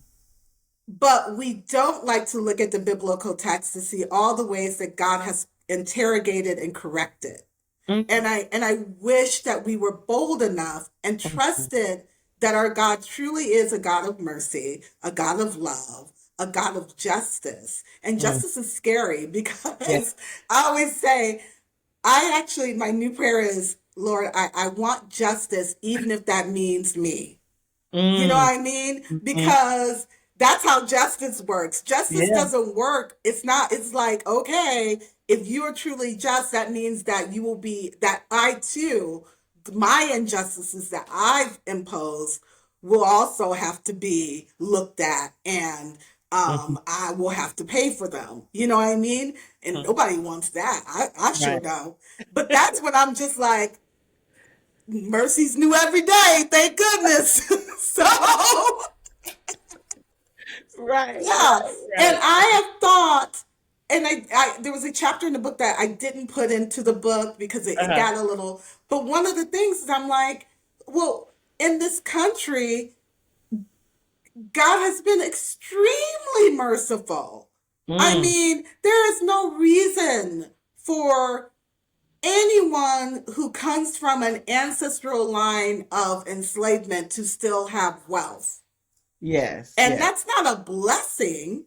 But we don't like to look at the biblical text to see all the ways that God has interrogated and corrected. Mm-hmm. And I wish that we were bold enough and trusted that our God truly is a God of mercy, a God of love, a God of justice. And Mm. justice is scary Yeah. because I always say, my new prayer is, Lord, I want justice, even if that means me. You know Mm. what I mean? Mm-hmm. Because that's how justice works. Justice Yeah. doesn't work. It's not, it's like, okay, if you are truly just, that means that that I too, my injustices that I've imposed will also have to be looked at, and Mm-hmm. I will have to pay for them. You know what I mean? And nobody wants that. I sure Right. don't. But that's when I'm just like, mercy's new every day. Thank goodness. So, Right. yeah. Right. And Right. I have thought, and there was a chapter in the book that I didn't put into the book because it Uh-huh. got a little, but one of the things is I'm like, well, in this country, God has been extremely merciful. I Mm. mean, there is no reason for anyone who comes from an ancestral line of enslavement to still have wealth. Yes. And Yes. that's not a blessing.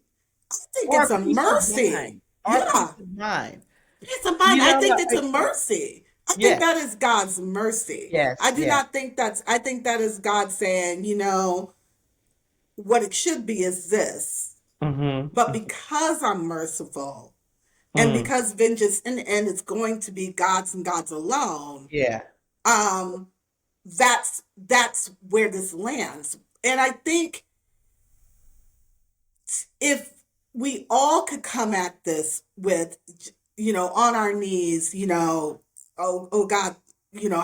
I think it's Or a peace of mercy. mind. Or peace Yeah. of mind. Peace of mind. You I know, think it's a like, mercy. I think yes. that is God's mercy. Yes. I do Yes. not think I think that is God saying, what it should be is this. But Mm-hmm. because I'm merciful, and Mm. because vengeance in the end is going to be God's and God's alone, Yeah. um, that's where this lands. And I think if we all could come at this with, on our knees, oh God,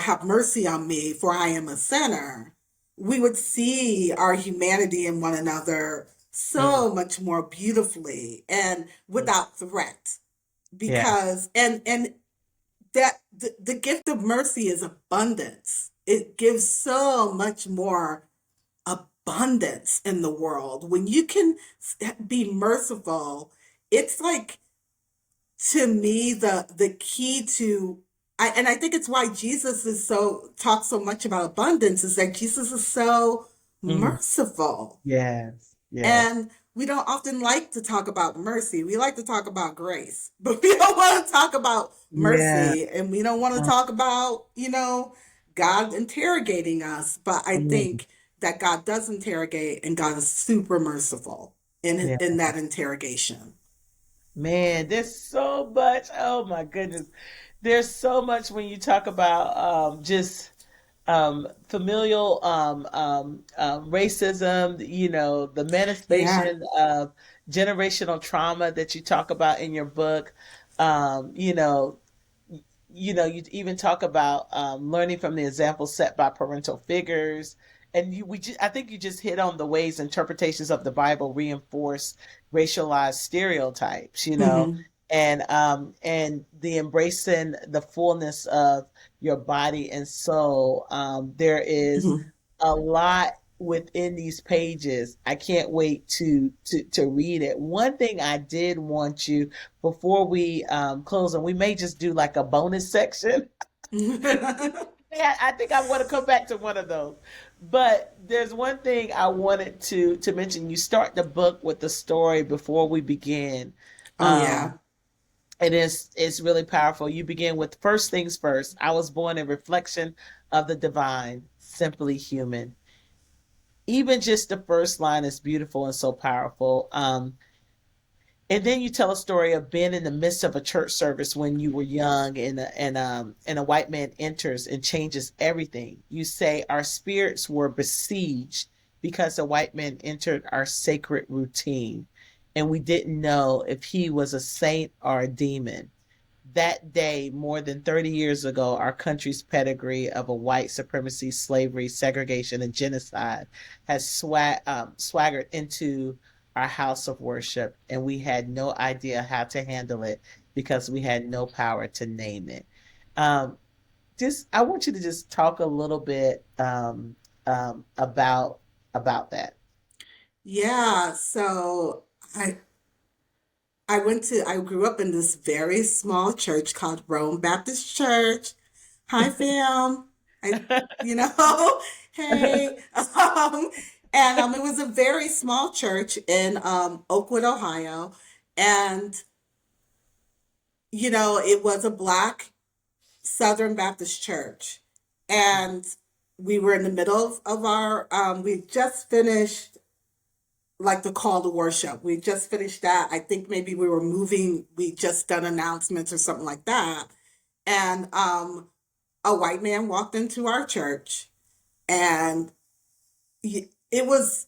have mercy on me, for I am a sinner, we would see our humanity in one another Mm. so much more beautifully and Mm. without threat. Yeah. Because and that the gift of mercy is abundance. It gives so much more abundance in the world. When you can be merciful, it's like, to me, the key to, and I think it's why Jesus is so talks so much about abundance, is that Jesus is so Mm. merciful. Yes. Yes. And we don't often like to talk about mercy. We like to talk about grace, but we don't want to talk about Yeah. mercy, and we don't want to talk about, God interrogating us. But I Mm. think that God does interrogate, and God is super merciful Yeah. in that interrogation. Man, there's so much. Oh my goodness. There's so much when you talk about just familial racism, the Yeah. manifestation of generational trauma that you talk about in your book. Um, you know, you even talk about learning from the examples set by parental figures. And I think you just hit on the ways interpretations of the Bible reinforce racialized stereotypes, Hmm. and the embracing the fullness of your body and soul. There is Hmm. a lot within these pages. I can't wait to read it. One thing I did want you before we close, and we may just do like a bonus section. Yeah, I think I want to come back to one of those. But there's one thing I wanted to mention. You start the book with the story before we begin. Oh, yeah. Um, it's really powerful. You begin with first things first. I was born in reflection of the divine, simply human. Even just the first line is beautiful and so powerful. And then you tell a story of being in the midst of a church service when you were young, and a white man enters and changes everything. You say our spirits were besieged because a white man entered our sacred routine, and we didn't know if he was a saint or a demon. That day, more than 30 years ago, our country's pedigree of a white supremacy, slavery, segregation, and genocide has swaggered into our house of worship, and we had no idea how to handle it because we had no power to name it. Um, I want you to just talk a little bit about that. Yeah. So I grew up in this very small church called Rome Baptist Church. Hi, fam. I, you know, hey. It was a very small church in Oakwood, Ohio. And, it was a Black Southern Baptist church. And we were in the middle of we just finished like the call to worship. We just finished that. I think maybe we just done announcements or something like that. And a white man walked into our church, and it was,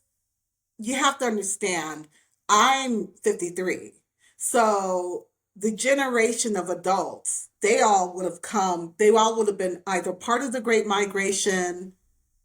you have to understand, I'm 53. So the generation of adults, they all would have been either part of the Great Migration,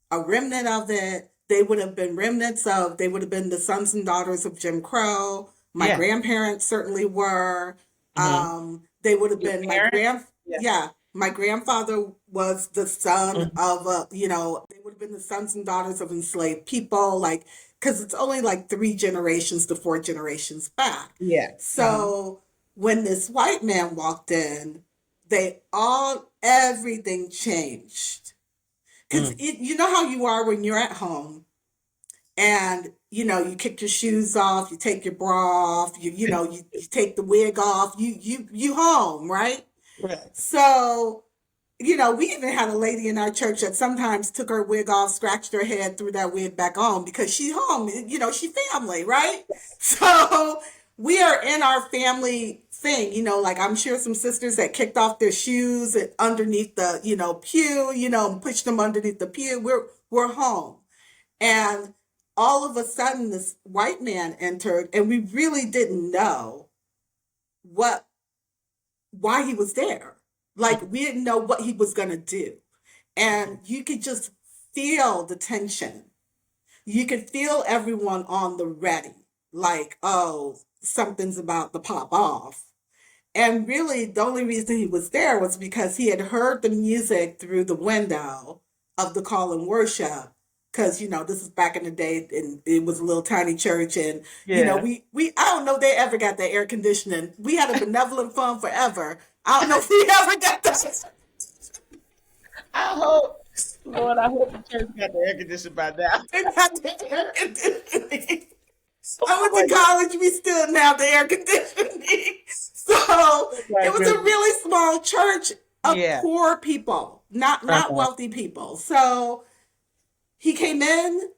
a remnant of it. They would have been the sons and daughters of Jim Crow. My Yeah. grandparents certainly were. Hmm. They would have Your been parents? Yeah. yeah, my grandfather was the son Mhm. of they would have been the sons and daughters of enslaved people, like, because it's only like three generations to four generations back. Yeah. Hmm. So when this white man walked in, everything changed. Because Mm. you know how you are when you're at home, and you kick your shoes off, you take your bra off, you take the wig off, you home, right? Right. So, we even had a lady in our church that sometimes took her wig off, scratched her head, threw that wig back on because she home, she family, right? So we are in our family thing, like I'm sure some sisters that kicked off their shoes underneath the, pew, and pushed them underneath the pew. We're home. And all of a sudden this white man entered, and we really didn't know what why he was there. Like, we didn't know what he was going to do. And you could just feel the tension. You could feel everyone on the ready. Like, oh, something's about to pop off. And really, the only reason he was there was because he had heard the music through the window of the call and worship because this is back in the day, and it was a little tiny church, and Yeah. we I don't know if they ever got the air conditioning. We had a benevolent fund forever. I don't know if we ever got that. I hope, Lord, I hope the church got the air conditioning by now. They got the air conditioning. I Oh went my to God. college. We still didn't have the air conditioning. So Oh it my was a goodness. really small church of Yeah. poor people, not Uh-huh. wealthy people. So he came in,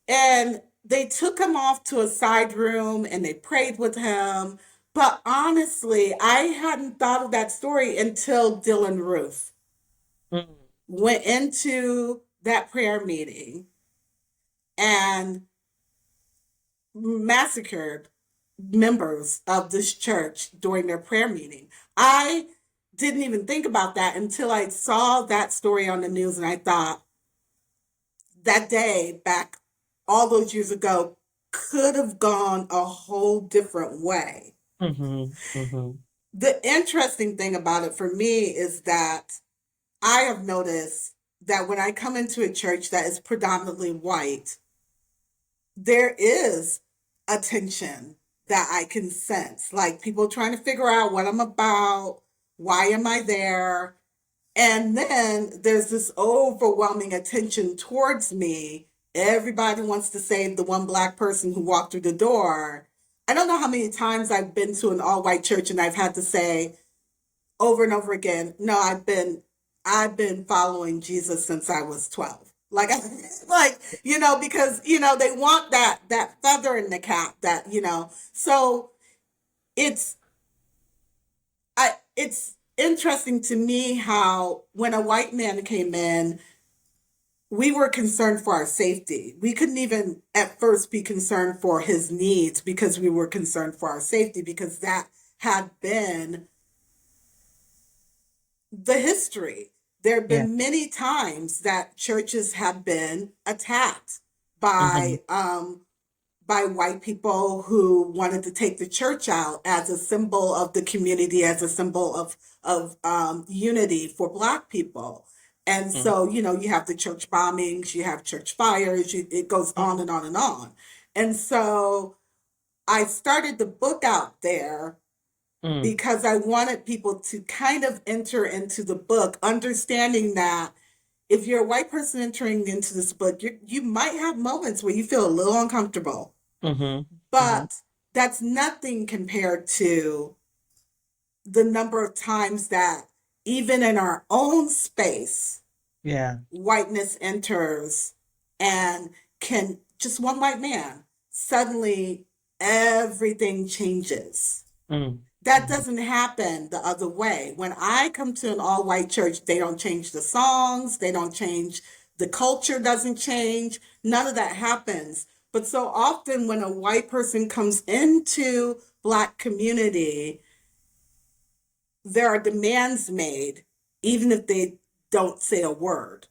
and they took him off to a side room and they prayed with him. But honestly, I hadn't thought of that story until Dylan Ruth Mm. went into that prayer meeting and massacred members of this church during their prayer meeting. I didn't even think about that until I saw that story on the news, and I thought that day back all those years ago could have gone a whole different way. Mhm. Mhm. The interesting thing about it for me is that I have noticed that when I come into a church that is predominantly white, there is a tension that I can sense. Like people trying to figure out what I'm about, why am I there? And then there's this overwhelming attention towards me. Everybody wants to save the one black person who walked through the door. I don't know how many times I've been to an all white church and I've had to say over and over again, no, I've been following Jesus since I was 12. Like like, because they want that feather in the cap, So it's it's interesting to me how when a white man came in, we were concerned for our safety. We couldn't even at first be concerned for his needs because we were concerned for our safety, because that had been the history. There have Yeah. been many times that churches have been attacked Mhm. by white people who wanted to take the church out as a symbol of the community, as a symbol of unity for black people. And Mhm. so, you have the church bombings, you have church fires, it goes on and on and on. And so I started the book out there Mm. because I wanted people to kind of enter into the book, understanding that if you're a white person entering into this book, you might have moments where you feel a little uncomfortable, Mhm. Mhm. but that's nothing compared to the number of times that even in our own space, Yeah. whiteness enters and can just one white man, suddenly everything changes. Mm. That Mhm. doesn't happen the other way. When I come to an all white church, they don't change the songs, they don't change, the culture doesn't change, none of that happens. But so often when a white person comes into black community, there are demands made, even if they don't say a word.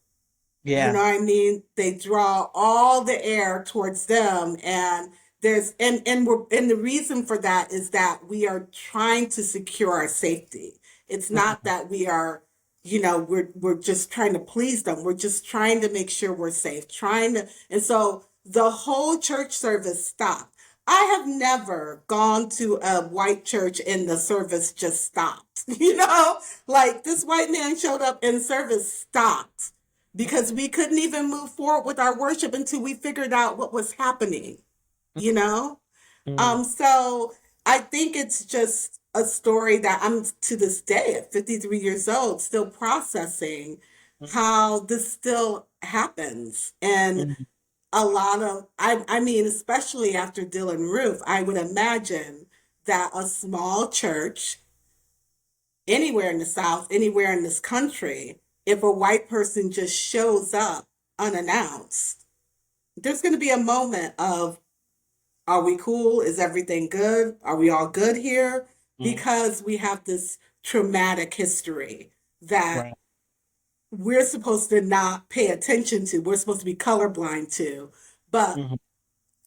You know Yeah. what I mean? They draw all the air towards them, and the reason for that is that we are trying to secure our safety. It's not Mhm. that we're just trying to please them. We're just trying to make sure we're safe. And so the whole church service stopped. I have never gone to a white church and the service just stopped. Like this white man showed up and service stopped because we couldn't even move forward with our worship until we figured out what was happening, you know? Mm. So I think it's just a story that I'm to this day at 53 years old still processing how this still happens. And Mhm. I mean, especially after Dylan Roof, I would imagine that a small church anywhere in the South, anywhere in this country, if a white person just shows up unannounced, there's going to be a moment of, are we cool? Is everything good? Are we all good here? Mhm. Because we have this traumatic history that Right. we're supposed to not pay attention to. We're supposed to be colorblind to. But Mhm.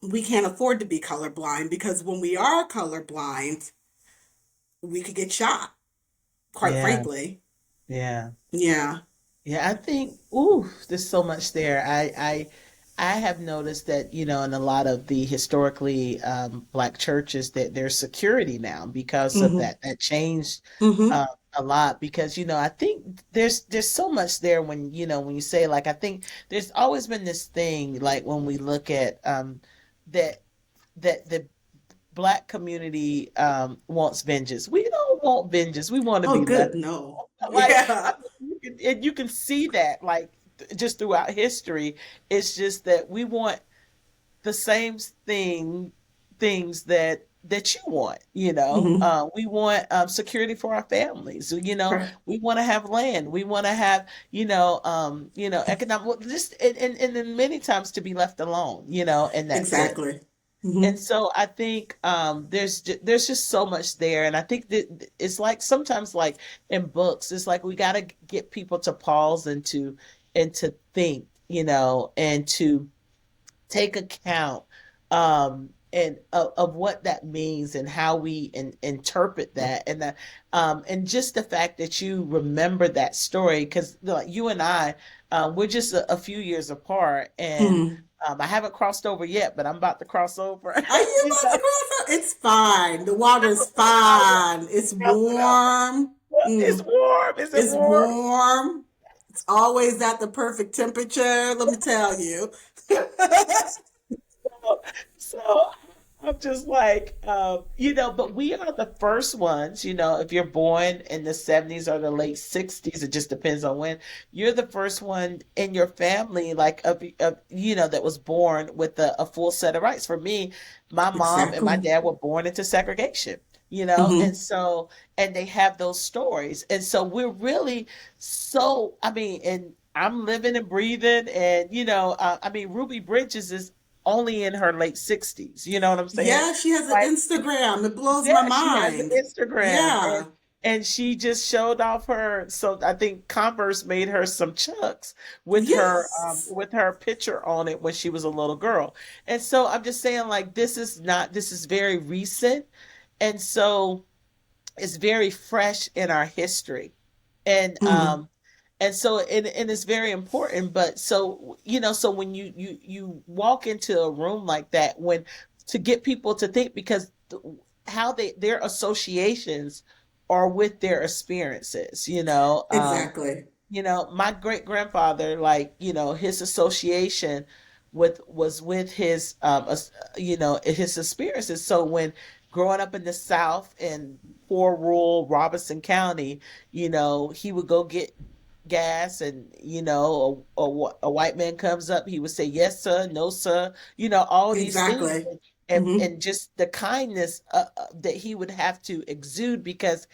we can't afford to be colorblind because when we are colorblind, we could get shot, quite Yeah. frankly. Yeah. Yeah. Yeah. I think, ooh, there's so much there. I have noticed that, in a lot of the historically Black churches that there's security now because of Hmm. that. That changed Hmm. uh, a lot because, I think there's so much there when, when you say like, I think there's always been this thing like when we look at that the Black community wants vengeance. We don't want vengeance. We want to Oh, be good. left. No. Like Yeah. and you can see that like just throughout history. It's just that we want the same things that you want. Hmm. We want security for our families. Right. We want to have land. We want to have economic, well, just and then many times to be left alone. In that sense. Exactly. Hmm. And so I think there's just so much there, and I think that it's like sometimes like in books, it's like we got to get people to pause and to think, and to take account and of what that means and how we interpret that and just the fact that you remember that story because like you and I we're just a few years apart and Hmm. I haven't crossed over yet but I'm about to cross over. Are you you about know to cross out? It's fine. The water's I'm fine. It's crossing over. warm. It's Mm. warm. Is it It's warm? warm. It's always at the perfect temperature. Let me tell you. So I'm just like, but we are the first ones, if you're born in the 70s or the late 60s, it just depends on when, you're the first one in your family, like, that was born with a full set of rights. For me, my mom and my Exactly. dad were born into segregation, and Hmm. so, and they have those stories. And so we're really so, I mean, and I'm living and breathing, and, I mean, Ruby Bridges is only in her late 60s. You know what I'm saying? Yeah, she has an Like, Instagram. It blows my yeah, she has an mind. Instagram and Yeah. she just showed off her. So I think Converse made her some chucks Yes. with her picture on it when she was a little girl. And so I'm just saying like this is very recent. And so it's very fresh in our history. And Hmm. so and it's very important, but so so when you walk into a room like that, when to get people to think, because how their associations are with their experiences, Exactly. my great grandfather, like, his association was with his his experiences. So when growing up in the South in poor rural Robertson County, he would go get gas, and a white man comes up, he would say yes sir, no sir, all these things, Exactly. and Hmm. just the kindness that he would have to exude because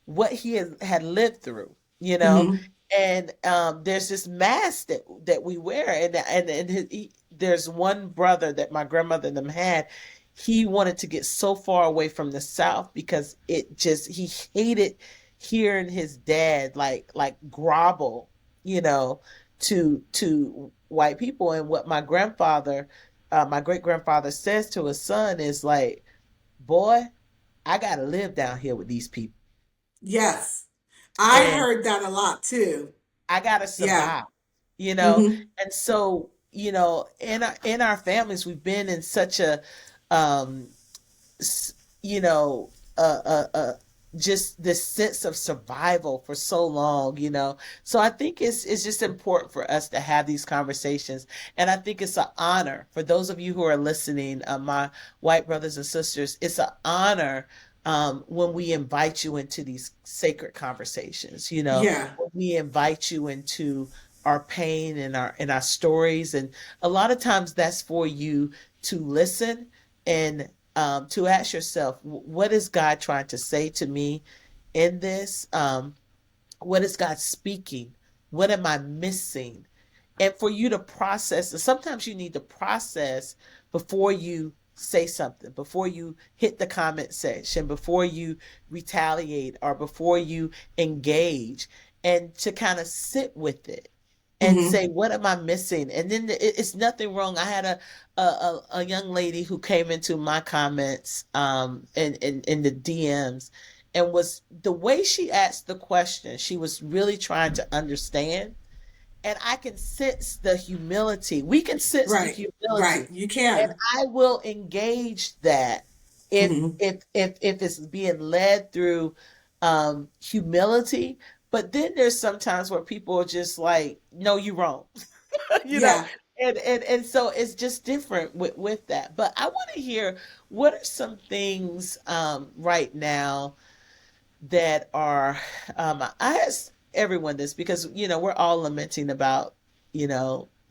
what he had lived through, Hmm. and there's this mask that we wear, there's one brother that my grandmother and them had. He wanted to get so far away from the South because he hated hearing his dad like grovel, you know, to white people. And what my great grandfather says to his son is like, boy, I gotta live down here with these people. Yes. I And heard that a lot too. I gotta Yeah. survive, Hmm. and so in our families we've been in such a um s- you know just this sense of survival for so long, so I think it's just important for us to have these conversations. And I think it's an honor for those of you who are listening, my white brothers and sisters. It's an honor when we invite you into these sacred conversations, Yeah. when we invite you into our pain and our stories. And a lot of times that's for you to listen and to ask yourself, what is God trying to say to me in this? What is God speaking? What am I missing? And for you to process, and sometimes you need to process before you say something, before you hit the comment section, before you retaliate, or before you engage, and to kind of sit with it and Hmm. say, what am I missing? And then it's nothing wrong. I had a young lady who came into my comments in the DMs, and was the way she asked the question, she was really trying to understand. and I can sense the humility. We can sense the Right. Right. humility, You and can. I will engage that if Hmm. it's being led through humility. But then there's sometimes where people are just like, "No, you're wrong," you know, Yeah. and so it's just different with that. But I want to hear what are some things right now that are I ask everyone this because we're all lamenting about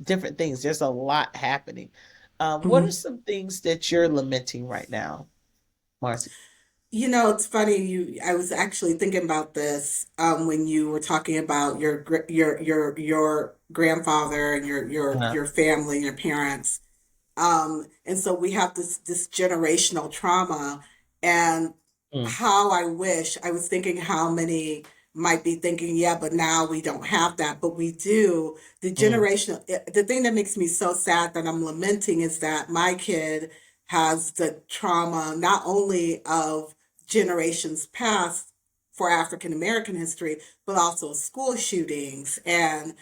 different things. There's a lot happening. What are Hmm. some things that you're lamenting right now, Marcy? It's funny. I was actually thinking about this when you were talking about your grandfather and Uh, your family, your parents. And so we have this generational trauma, and mm, how I wish I was thinking how many might be thinking, yeah, but now we don't have that, but we do. mm, The thing that makes me so sad that I'm lamenting is that my kid has the trauma not only of generations past for African American history, but also school shootings. And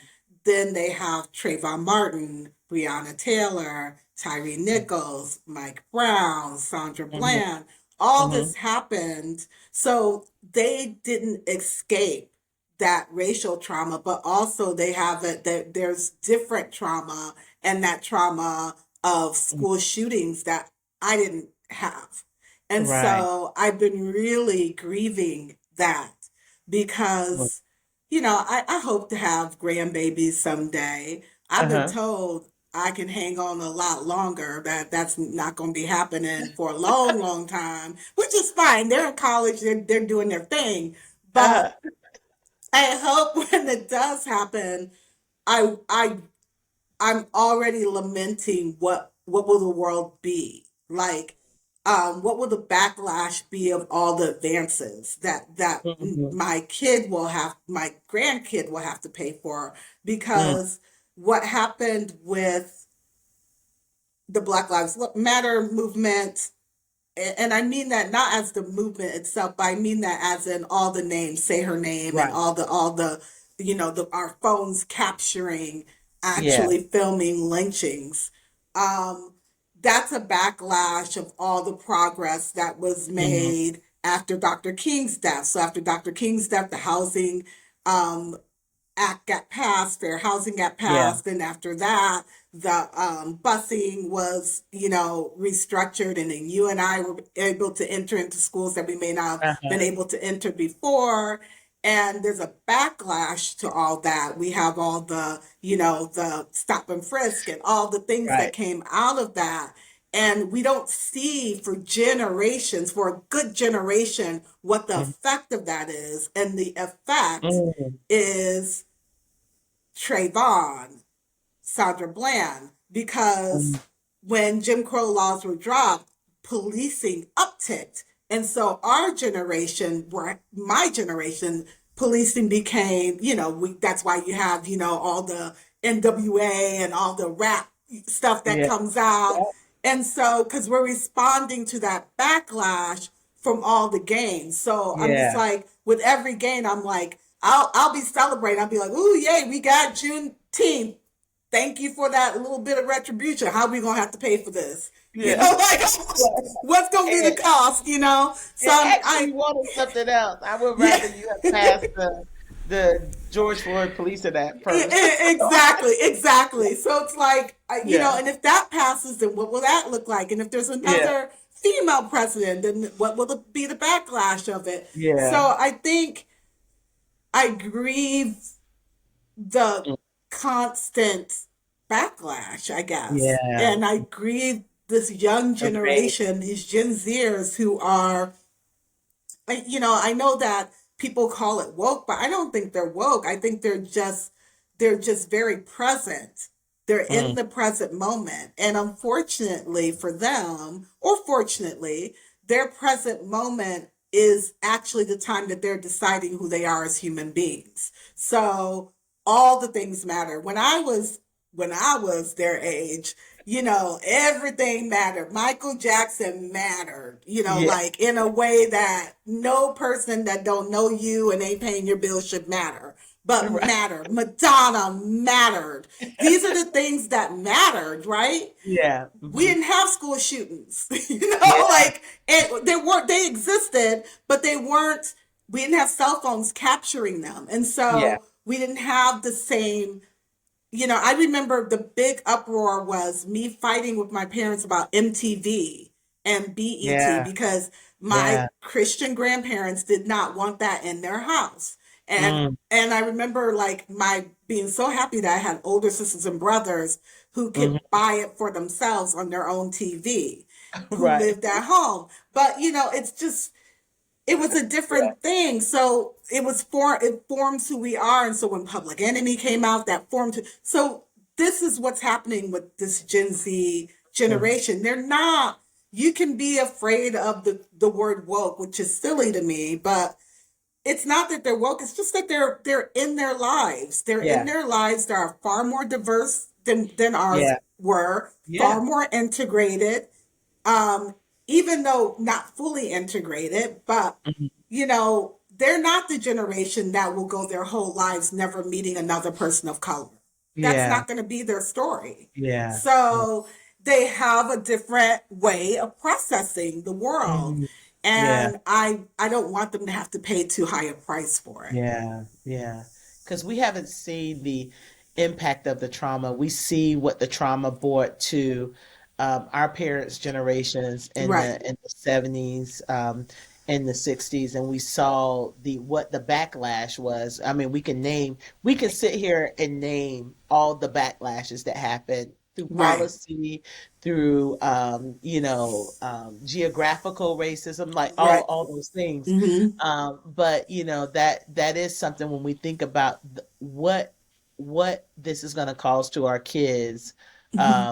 then they have Trayvon Martin, Breonna Taylor, Tyree Nichols, Mike Brown, Sandra mhm, Bland. All mhm, this happened. So they didn't escape that racial trauma, but also they have it that there's different trauma, and that trauma of mm, school shootings that I didn't have. And right. so I've been really grieving that because, I hope to have grandbabies someday. I've been Uh-huh. told I can hang on a lot longer, that's not going to be happening for a long, long time, which is fine. They're in college, they're doing their thing. Uh-huh. But I hope when it does happen, I I I'm already lamenting what will the world be like. What will the backlash be of all the advances that Mhm, my grandkid will have to pay for? mm, Because what happened with the Black Lives Matter movement, and I mean that not as the movement itself, but I mean that as in all the names, say her name, and right. all the our phones capturing, Yeah. actually filming lynchings. Um, that's a backlash of all the progress that was Mhm, made after Dr. King's death. So after Dr. King's death, the housing um, act got passed, fair housing got yeah. passed, and after that, the busing was, restructured, and then you and I were able to enter into schools that we may not have been Uh-huh. able to enter before. And there's a backlash to all that. We have all the stop and frisk and all the things that Right. came out of that. And we don't see for generations, for a good generation, what the Mhm, effect of that is. And the effect mm, is Trayvon, Sandra Bland, because mm, when Jim Crow laws were dropped, policing upticked. And so our generation, my generation, policing became, that's why you have, all the NWA and all the rap stuff that yeah. comes out. Yeah. And so, because we're responding to that backlash from all the gains. So I'm just Yeah. like, with every gain, I'm like, I'll be celebrating. I'll be like, ooh, yay, we got Juneteenth. Thank you for that little bit of retribution. How are we gonna have to pay for this? Yeah. Like what's gonna be the And, cost? So and I actually wanted something else. I would yeah. rather you have passed the George Floyd Policing Act first. Exactly, exactly. So it's like, Yeah. and if that passes, then what will that look like? And if there's Yeah. another female president, then what will be the backlash of it? Yeah. So I think I grieve the Mm, constant backlash, I guess. yeah. And I grieve this young The pain. generation, these Gen Zers who are, I know that people call it woke, but I don't think they're woke. I think they're just very present. They're in Mm, the present moment. And unfortunately for them, or fortunately, their present moment is actually the time that they're deciding who they are as human beings. So all the things matter. When I was their age, everything mattered. Michael Jackson mattered, yeah. like in a way that no person that don't know you and ain't paying your bills should matter. but Right. mattered. Madonna mattered. These are the things that mattered, right? Yeah. We Hmm. didn't have school shootings, Yeah. like, and they existed, but they weren't. We didn't have cell phones capturing them, and Yeah. so we didn't have the same. I remember the big uproar was me fighting with my parents about MTV and BET Yeah. because my Yeah. Christian grandparents did not want that in their house. And Mm, and I remember like my being so happy that I had older sisters and brothers who could hmm. buy it for themselves on their own TV, who Right. lived at home. But it's just it was a Right. different thing. So it forms who we are. And so when Public Enemy came out, that formed. So this is what's happening with this Gen Z Mm, generation. They're not. You can be afraid of the word woke, which is silly to me, but it's not that they're woke. It's just that they're in their lives. They're in yeah. their lives that are far more diverse than ours Yeah. were, far Yeah. more integrated, um, even though not fully integrated, but Mhm. they're not the generation that will go their whole lives never meeting another person of color. That's Yeah. not going to be their story. Yeah. Yeah. So they have a different way of processing the world. Mhm. Yeah. And I don't want them to have to pay too high a price for it. Yeah, yeah. Because we haven't seen the impact of the trauma. We see what the trauma brought to our parents' generations in Right, the 70s, in the 60s, and we saw the what the backlash was. I mean, we can sit here and name all the backlashes that happened through right, policy, through geographical racism, like right. all those things. Mm-hmm. But that is something when we think about what this is going to cause to our kids, Mm-hmm.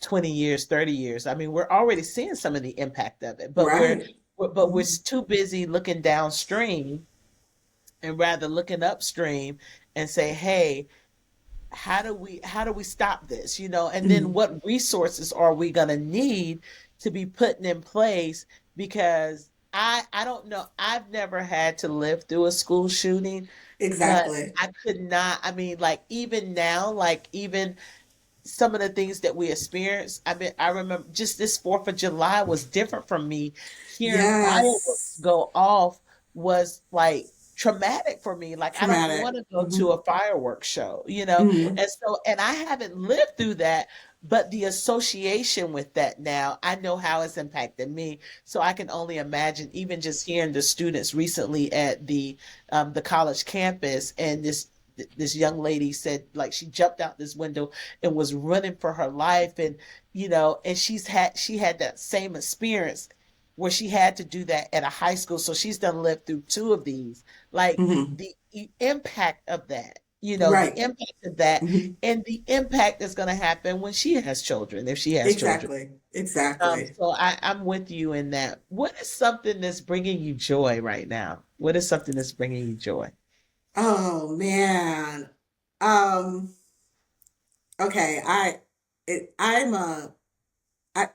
20 years, 30 years. I mean, we're already seeing some of the impact of it, but Right. we're Mm-hmm. too busy looking downstream and rather looking upstream and say, hey, how do we stop this, and then Mm-hmm. what resources are we going to need to be putting in place, because I don't know, I've never had to live through a school shooting, but Exactly. I could not, I mean, like, even now, like, even some of the things that we experience. I mean, I remember just this 4th of July was different from me. Hearing fireworks Yes. go off was like traumatic for me. Like, I don't Traumatic. want to go Mm-hmm. to a fireworks show, Mm-hmm. and I haven't lived through that, but the association with that now, I know how it's impacted me. So I can only imagine, even just hearing the students recently at the college campus, and this young lady said, like, she jumped out this window and was running for her life, and and she had that same experience where she had to do that at a high school, so she's done lived through two of these, like, Mm-hmm. the impact of that, the Right. impact of that, Mm-hmm. and the impact that's going to happen when she has children, if she has children. Exactly. Exactly. So I'm with you in that. What is something that's bringing you joy right now? What is something that's bringing you joy? Oh man. Um, okay, I'm a I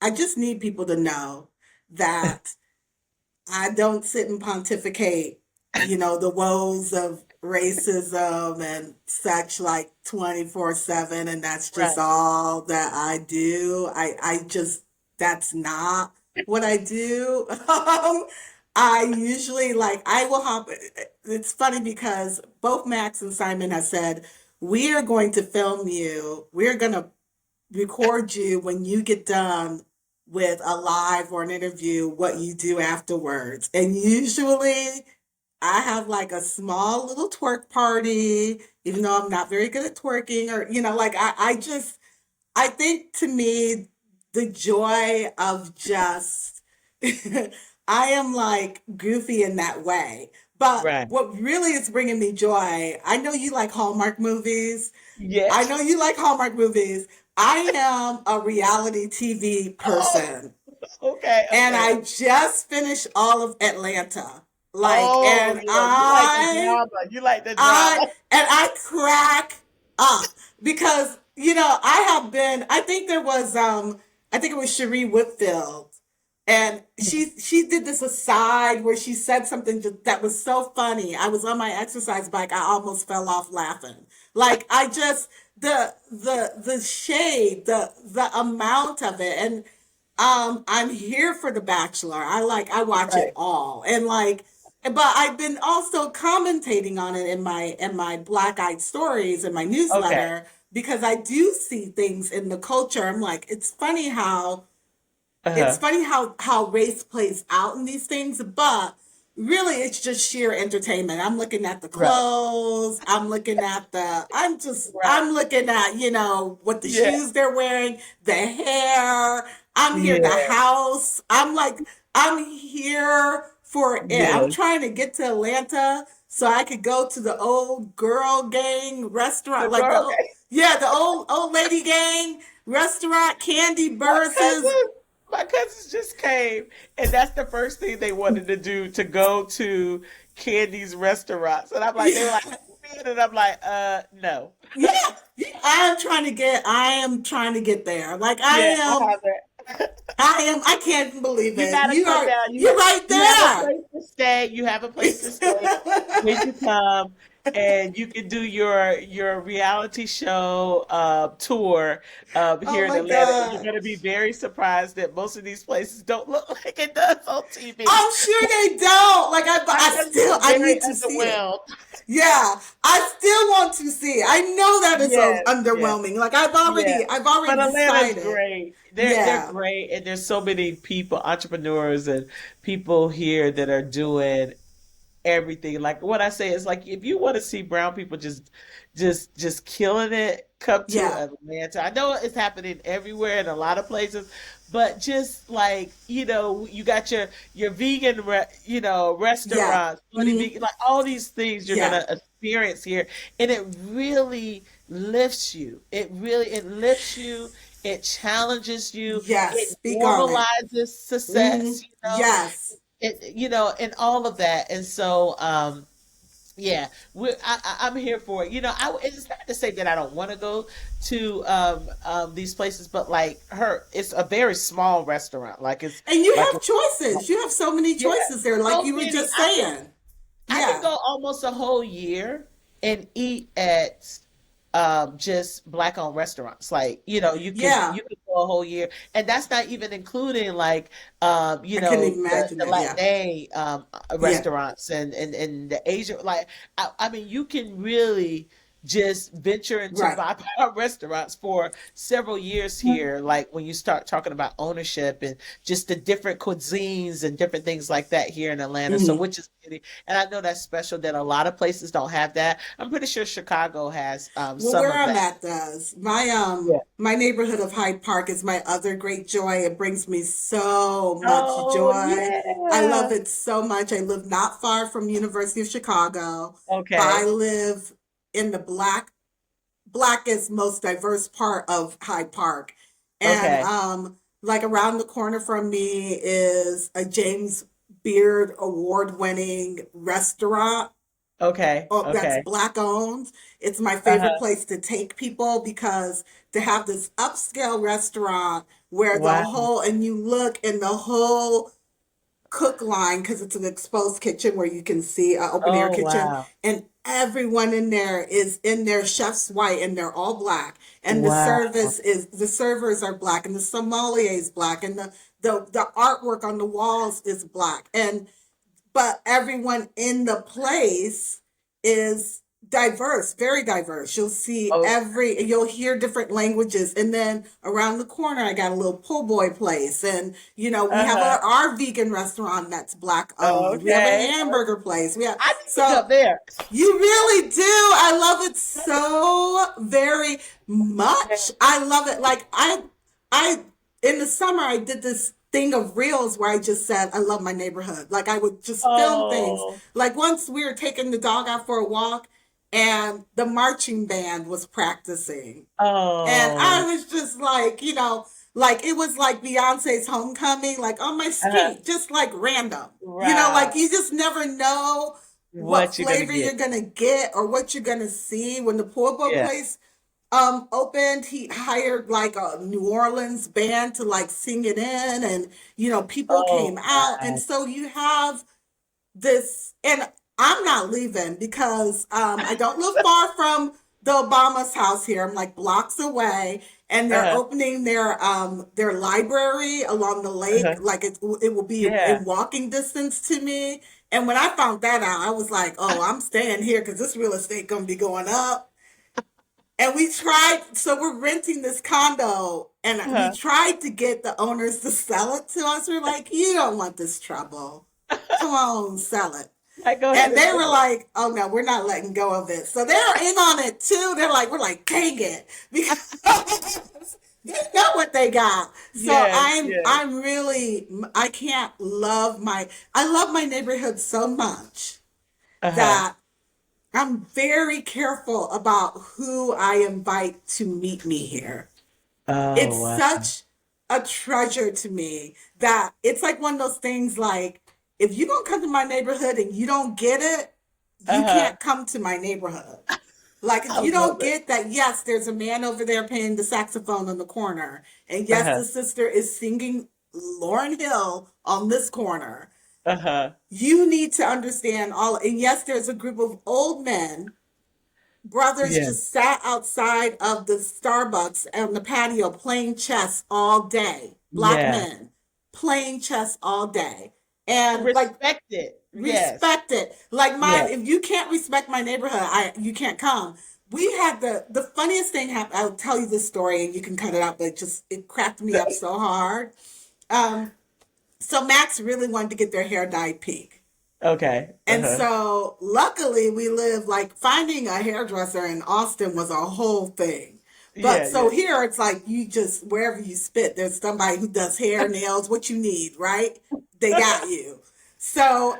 I just need people to know that I don't sit and pontificate, the woes of racism and such like 24/7, and that's just Right. all that I do. I just that's not what I do. I usually like I will hop it's funny because both Max and Simon have said we are going to film you. We're going to record you when you get done with a live or an interview, what you do afterwards. And usually I have like a small little twerk party, even though I'm not very good at twerking, or, like I think to me, the joy of just, I am like goofy in that way. But Right. what really is bringing me joy, I know you like Hallmark movies. I Yes. know you like Hallmark movies. I am a reality TV Oh, person. okay, And okay. I just finished all of Atlanta. Like, Oh, and yeah, you like the drama. You like the I, drama. and I crack up because, I have been, I think it was Cherie Whitfield. And she did this aside where she said something that was so funny. I was on my exercise bike. I almost fell off laughing. Like I just the shade, the amount of it, and I'm here for The Bachelor. I watch it Right. all, and like, but I've been also commentating on it in my Black Eyed Stories in my Okay. newsletter because I do see things in the culture. I'm like, it's Uh-huh. funny how race plays out in these things, but really it's just sheer entertainment. I'm looking at the Right. clothes, Right. I'm looking at, what the Yeah. shoes they're wearing, the hair, I'm here, the Yeah. house. I'm here for it. I'm Yes. trying to get to Atlanta so I could go to the old girl gang The restaurant, like girl. Okay. the old lady gang restaurant, Candy My Burris's. cousin, my cousins just came, and that's the first thing they wanted to do to go to Candy's restaurants. And I'm like, they were like, Yeah, "Have you been?" And I'm like, no. yeah, yeah. I am trying to get there. Like Yeah, I haven't. I can't believe You it. gotta come down. You're right You have a there. place to stay. You have a place to stay when you come, and you can do your reality show tour Oh here in my Atlanta. And you're God. gonna be very surprised that most of these places don't look like it does on TV. I'm sure they don't. Like My cousins are I very need to see it. underwhelmed. Yeah, I still want to see it. I know that it's Yes, yes. underwhelming. Like Yeah, I've already but Atlanta's decided. great. They're Yeah, great, and there's so many people, entrepreneurs, and people here that are doing everything. Like what I say is like if you want to see brown people just killing it, come to yeah, Atlanta. I know it's happening everywhere in a lot of places, but just like, you got your vegan yeah, restaurants, fully hmm, vegan, like all these things you're yeah, gonna experience here, and it really lifts you. It lifts you, it challenges you, yes. it Speak on it. normalizes Hmm. success, Yes. and all of that. And so, yeah, I'm here for it. It's not to say that I don't want to go to these places, but like it's a very small restaurant. Like it's And you like have choices. You have so many yeah, choices there, like so you were many. just saying. I can Yeah, go almost a whole year and eat at just black owned restaurants. Like, yeah. you could go a whole year. And that's not even including like I couldn't even imagine the that. Yeah, Latin yeah. restaurants and the Asian, like I mean you can really just venture into Right. BIPOC restaurants for several years here, like when you start talking about ownership and just the different cuisines and different things like that here in Atlanta. So Hmm. which is really, and I know that's special that a lot of places don't have that. I'm pretty sure Chicago has Well, some where of I'm that. at does. Yeah. My neighborhood of Hyde Park is my other great joy. It brings me so much Oh joy. I love yeah. it so much. I live not far from University of Chicago, but I Okay. live in the blackest, most diverse part of Hyde Park. And Okay. like around the corner from me is a James Beard award winning restaurant. Okay. Oh, that's Okay. black owned. It's my favorite Uh-huh. place to take people because to have this upscale restaurant where Wow. and you look in the whole cook line because it's an exposed kitchen where you can see an open air Oh kitchen, wow. and everyone in there is in their chef's white and they're all black, and Wow. the servers are black and the sommelier is black and the artwork on the walls is black, and but everyone in the place is diverse, very diverse. Oh, You'll hear different languages. And then around the corner, I got a little po' boy place. And, we have uh-huh. our vegan restaurant that's black owned. We have a Okay. hamburger place. I need to So come there. you really do. I love it so very Okay. much. I love it. Like I in the summer I did this thing of reels where I just said I love my neighborhood. Like I would just film things. Oh. Like once we were taking the dog out for a walk and the marching band was practicing. And I Oh. was just like, like it was like Beyonce's homecoming, like on my Uh-huh. street, just like random. Like Wow. you just never know what What you gonna flavor get? you're gonna get or what you're gonna see when the poor boy Yeah. place opened. He hired like a New Orleans band to like sing it in, and people came Oh, out, and wow. so you have this, and I'm not leaving because I don't live far from the Obama's house here. I'm like blocks away, and they're Uh-huh. opening their library along the lake. Uh-huh. Like it will be Yeah. in walking distance to me. And when I found that out, I was like, oh, I'm staying here because this real estate gonna be going up. And we tried, so we're renting this condo, and we Uh-huh. tried to get the owners to sell it to us. We're like, you don't want this trouble. Come on, sell it. I go ahead And and they say were that. like, oh no, we're not letting go of it. So they're in on it too. We're like, dang it. Because they know what they got. So Yes, yes. I'm really, I can't I love my neighborhood so much Uh-huh. that I'm very careful about who I invite to meet me here. It's Oh, wow. such a treasure to me that it's like one of those things like, if you don't come to my neighborhood and you don't get it, you Uh-huh. can't come to my neighborhood. Like if I you love don't it. get that, yes, there's a man over there playing the saxophone in the corner. And yes, Uh-huh. the sister is singing Lauryn Hill on this corner. Uh-huh. You need to understand all, and yes, there's a group of old men, brothers Yeah. just sat outside of the Starbucks on the patio playing chess all day. Black Yeah. men playing chess all day. And like Respect it. Yes. respect it. Like Yeah. if you can't respect my neighborhood, I you can't come. We had the funniest thing happen. I'll tell you this story and you can cut it out, but it cracked me up so hard. Um, so Max really wanted to get their hair dyed pink. Okay. And Uh-huh. so luckily we live, like finding a hairdresser in Austin was a whole thing. But Yeah, so yeah. here it's like you just wherever you spit, there's somebody who does hair, nails, what you need, right? They got you. So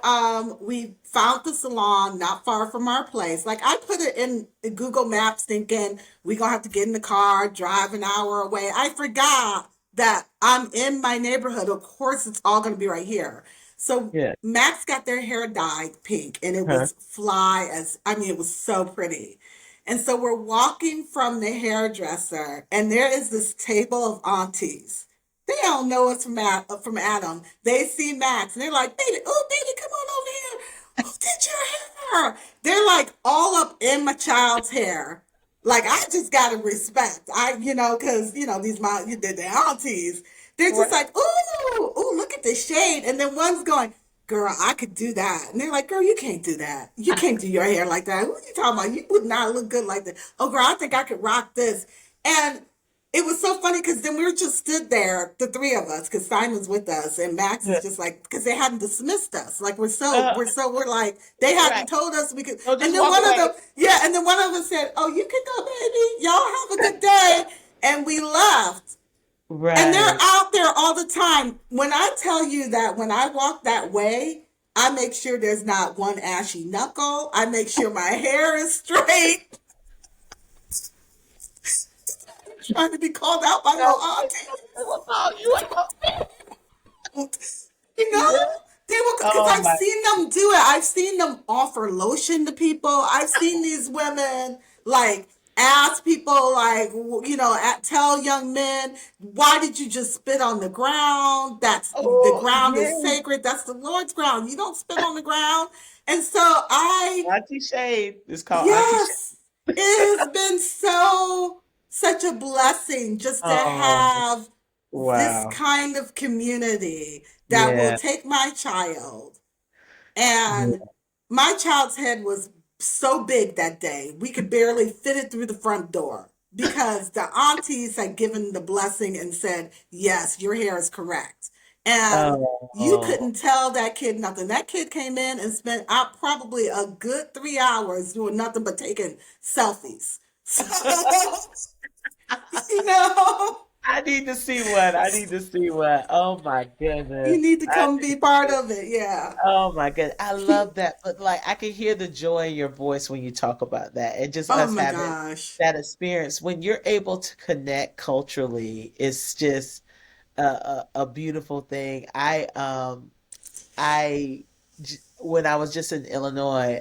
we found the salon not far from our place. Like I put it in Google Maps thinking we gonna have to get in the car, drive an hour away. I forgot that I'm in my neighborhood. Of course it's all gonna be right here. So Yeah. Max got their hair dyed pink and it Huh. was fly as I mean it was so pretty. And so we're walking from the hairdresser and there is this table of aunties. They don't know us from Adam. They see Max and they're like, baby, oh baby, come on over here. Who did your hair? They're like all up in my child's hair. Like I just gotta respect. Cause these the aunties. They're just Right. like, ooh, ooh, look at the shade. And then one's going, girl, I could do that. And they're like, girl, you can't do that. You can't do your hair like that. Who are you talking about? You would not look good like that. Oh, girl, I think I could rock this. And it was so funny because then we were just stood there, the three of us, because Simon's with us, and Max is Yeah. just like, because they hadn't dismissed us. Like Uh-huh. we're like, they Right. hadn't told us we could. So And just then walk one of away. them, yeah, and then one of us said, oh, you can go, baby. Y'all have a good day. And we left. And they're Right. out there all the time. When I tell you that when I walk that way, I make sure there's not one ashy knuckle. I make sure my hair is straight. Trying to be called out by no No, auntie. it was all you. You know, Yeah. they will, because Oh I've my. seen them do it. I've seen them offer lotion to people. I've seen these women like ask people, like, tell young men, why did you just spit on the ground? The Oh, ground is yeah. sacred. That's the Lord's ground. You don't spit on the ground. And so I, Auntie Shade. It's called Auntie Shade. yes, it has been such a blessing just to Oh, have this wow. kind of community that will Yeah. take my child, Yeah. and my child's head was so big that day we could barely fit it through the front door because the aunties had given the blessing and said, yes, your hair is correct. And you Oh. couldn't tell that kid nothing. That kid came in and spent out probably a good 3 hours doing nothing but taking selfies. So, you know, I need to see one. I need to see one. Oh my you goodness. need to I come need be to part see. of it. Yeah. Oh my goodness. I love that. But like I can hear the joy in your voice when you talk about that. And just Oh us my having gosh. that experience when you're able to connect culturally, it's just a beautiful thing. When I was just in Illinois,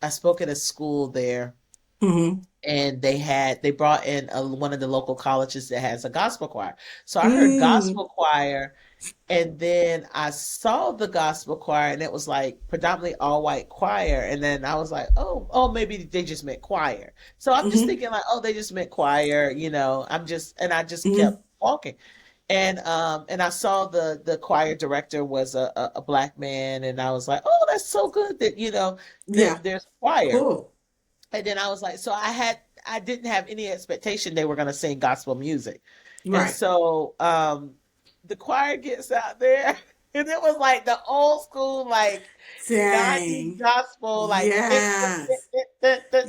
I spoke at a school there Hmm. and they brought in one of the local colleges that has a gospel choir. So I heard Mm. gospel choir, and then I saw the gospel choir, and it was like predominantly all white choir. And then I was like, oh, maybe they just meant choir. So I'm just Hmm. thinking like, oh, they just meant choir, and I just Hmm. kept walking. And I saw the choir director was a black man, and I was like, oh, that's so good that Yeah. there's choir. Cool. And then I was like, so I didn't have any expectation they were gonna sing gospel music. And Right. so the choir gets out there and it was like the old school like 90s Dang. gospel like Yes.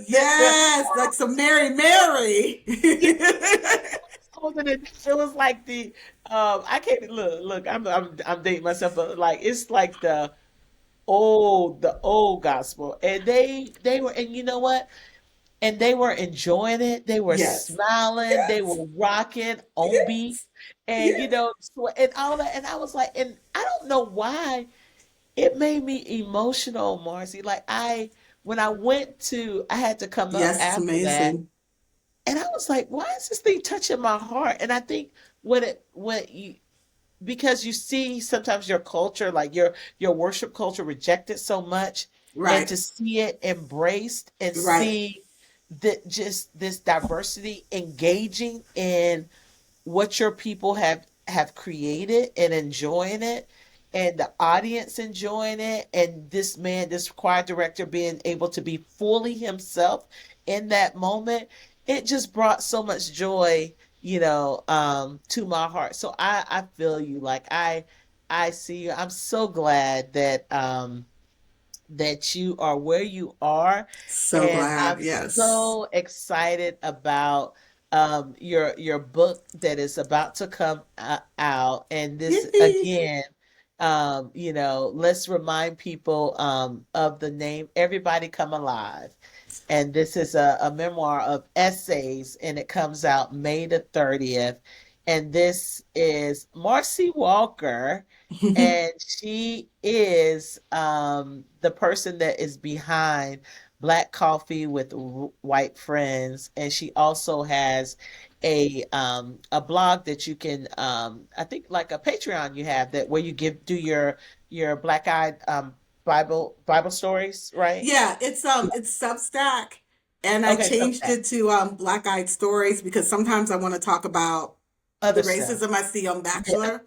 Yes. Like some Mary Mary. yeah, it was like the I can't look I'm dating myself, but like it's like the old gospel. And they were, and you know what? And they were enjoying it. They were Yes. smiling. They Yes. were rocking on beat, Yes. and Yes. and all that. And I was like, and I don't know why it made me emotional, Marcy. Like when I had to come up Yes. It's after that, amazing. and I was like, why is this thing touching my heart? And I think what you because you see sometimes your culture, like your worship culture, rejected so much, and Right. to see it embraced and Right. see that just this diversity engaging in what your people have created and enjoying it, and the audience enjoying it, and this choir director being able to be fully himself in that moment, it just brought so much joy, to my heart. So I feel you. Like I see you. I'm so glad that you are where you are. So And glad. I'm Yes. so excited about your book that is about to come out. And this Yippee. again, let's remind people of the name Everybody Come Alive. And this is a memoir of essays, and it comes out May the 30th. And this is Marcie Walker, and she is the person that is behind Black Coffee with White Friends, and she also has a blog that you can I think like a Patreon you have that where you do your Black Eyed Bible stories, right? Yeah, Yeah. it's Substack, and I Okay, so changed it to Black Eyed Stories because sometimes I want to talk about the other stuff. racism I see on Yeah, Bachelor,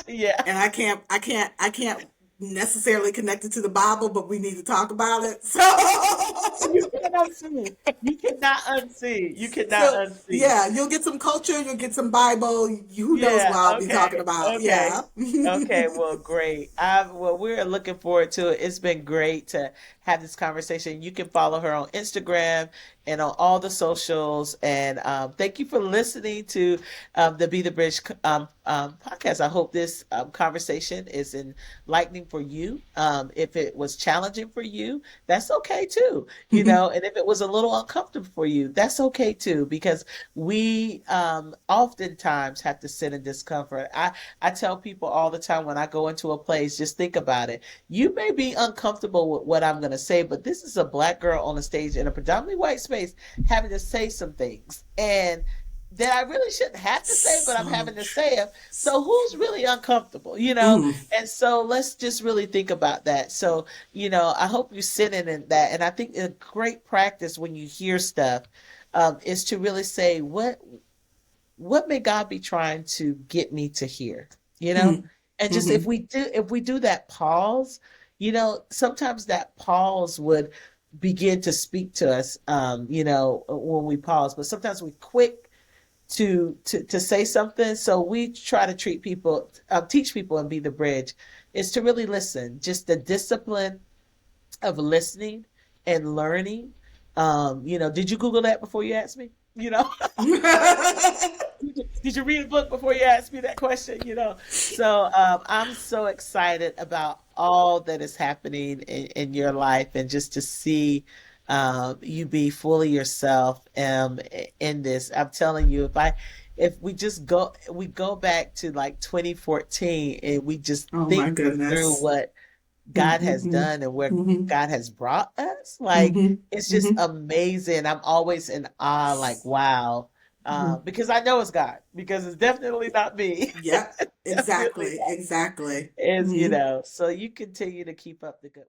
yeah. and I can't necessarily connect it to the Bible, but we need to talk about it. So You cannot unsee. You cannot unsee. You cannot so unsee. yeah, you'll get some culture, you'll get some Bible. Who knows Yeah, what I'll be talking okay, about? okay. Yeah. Okay, well, great. Well, we're looking forward to it. It's been great to have this conversation. You can follow her on Instagram and on all the socials. And thank you for listening to the Be the Bridge podcast. I hope this conversation is enlightening for you. If it was challenging for you, that's okay too. And if it was a little uncomfortable for you, that's okay too, because we oftentimes have to sit in discomfort. I tell people all the time when I go into a place, just think about it. You may be uncomfortable with what I'm going to say, but this is a Black girl on a stage in a predominantly white space having to say some things. And that I really shouldn't have to say, but I'm So having to say it. So who's really uncomfortable, mm, And so let's just really think about that. So, I hope you sit in that. And I think a great practice when you hear stuff is to really say, what may God be trying to get me to hear, you know? mm, And just mm, if we do that pause, sometimes that pause would begin to speak to us, when we pause. But sometimes we quick to say something. So we try to teach people and be the bridge is to really listen. Just the discipline of listening and learning. Did you Google that before you asked me? mm. Did you read a book before you asked me that question? So I'm so excited about all that is happening in your life, and just to see you be fully yourself in this. I'm telling you, if we go back to like 2014 and we just Oh my think through goodness. God has Mm-hmm. done and where Mm-hmm. God has brought us. Like, Mm-hmm. it's just Mm-hmm. amazing. I'm always in awe, like, wow. Mm-hmm. Because I know it's God, because it's definitely not me. Yep. Definitely Exactly. not. Exactly. Is, Mm-hmm. so you continue to keep up the good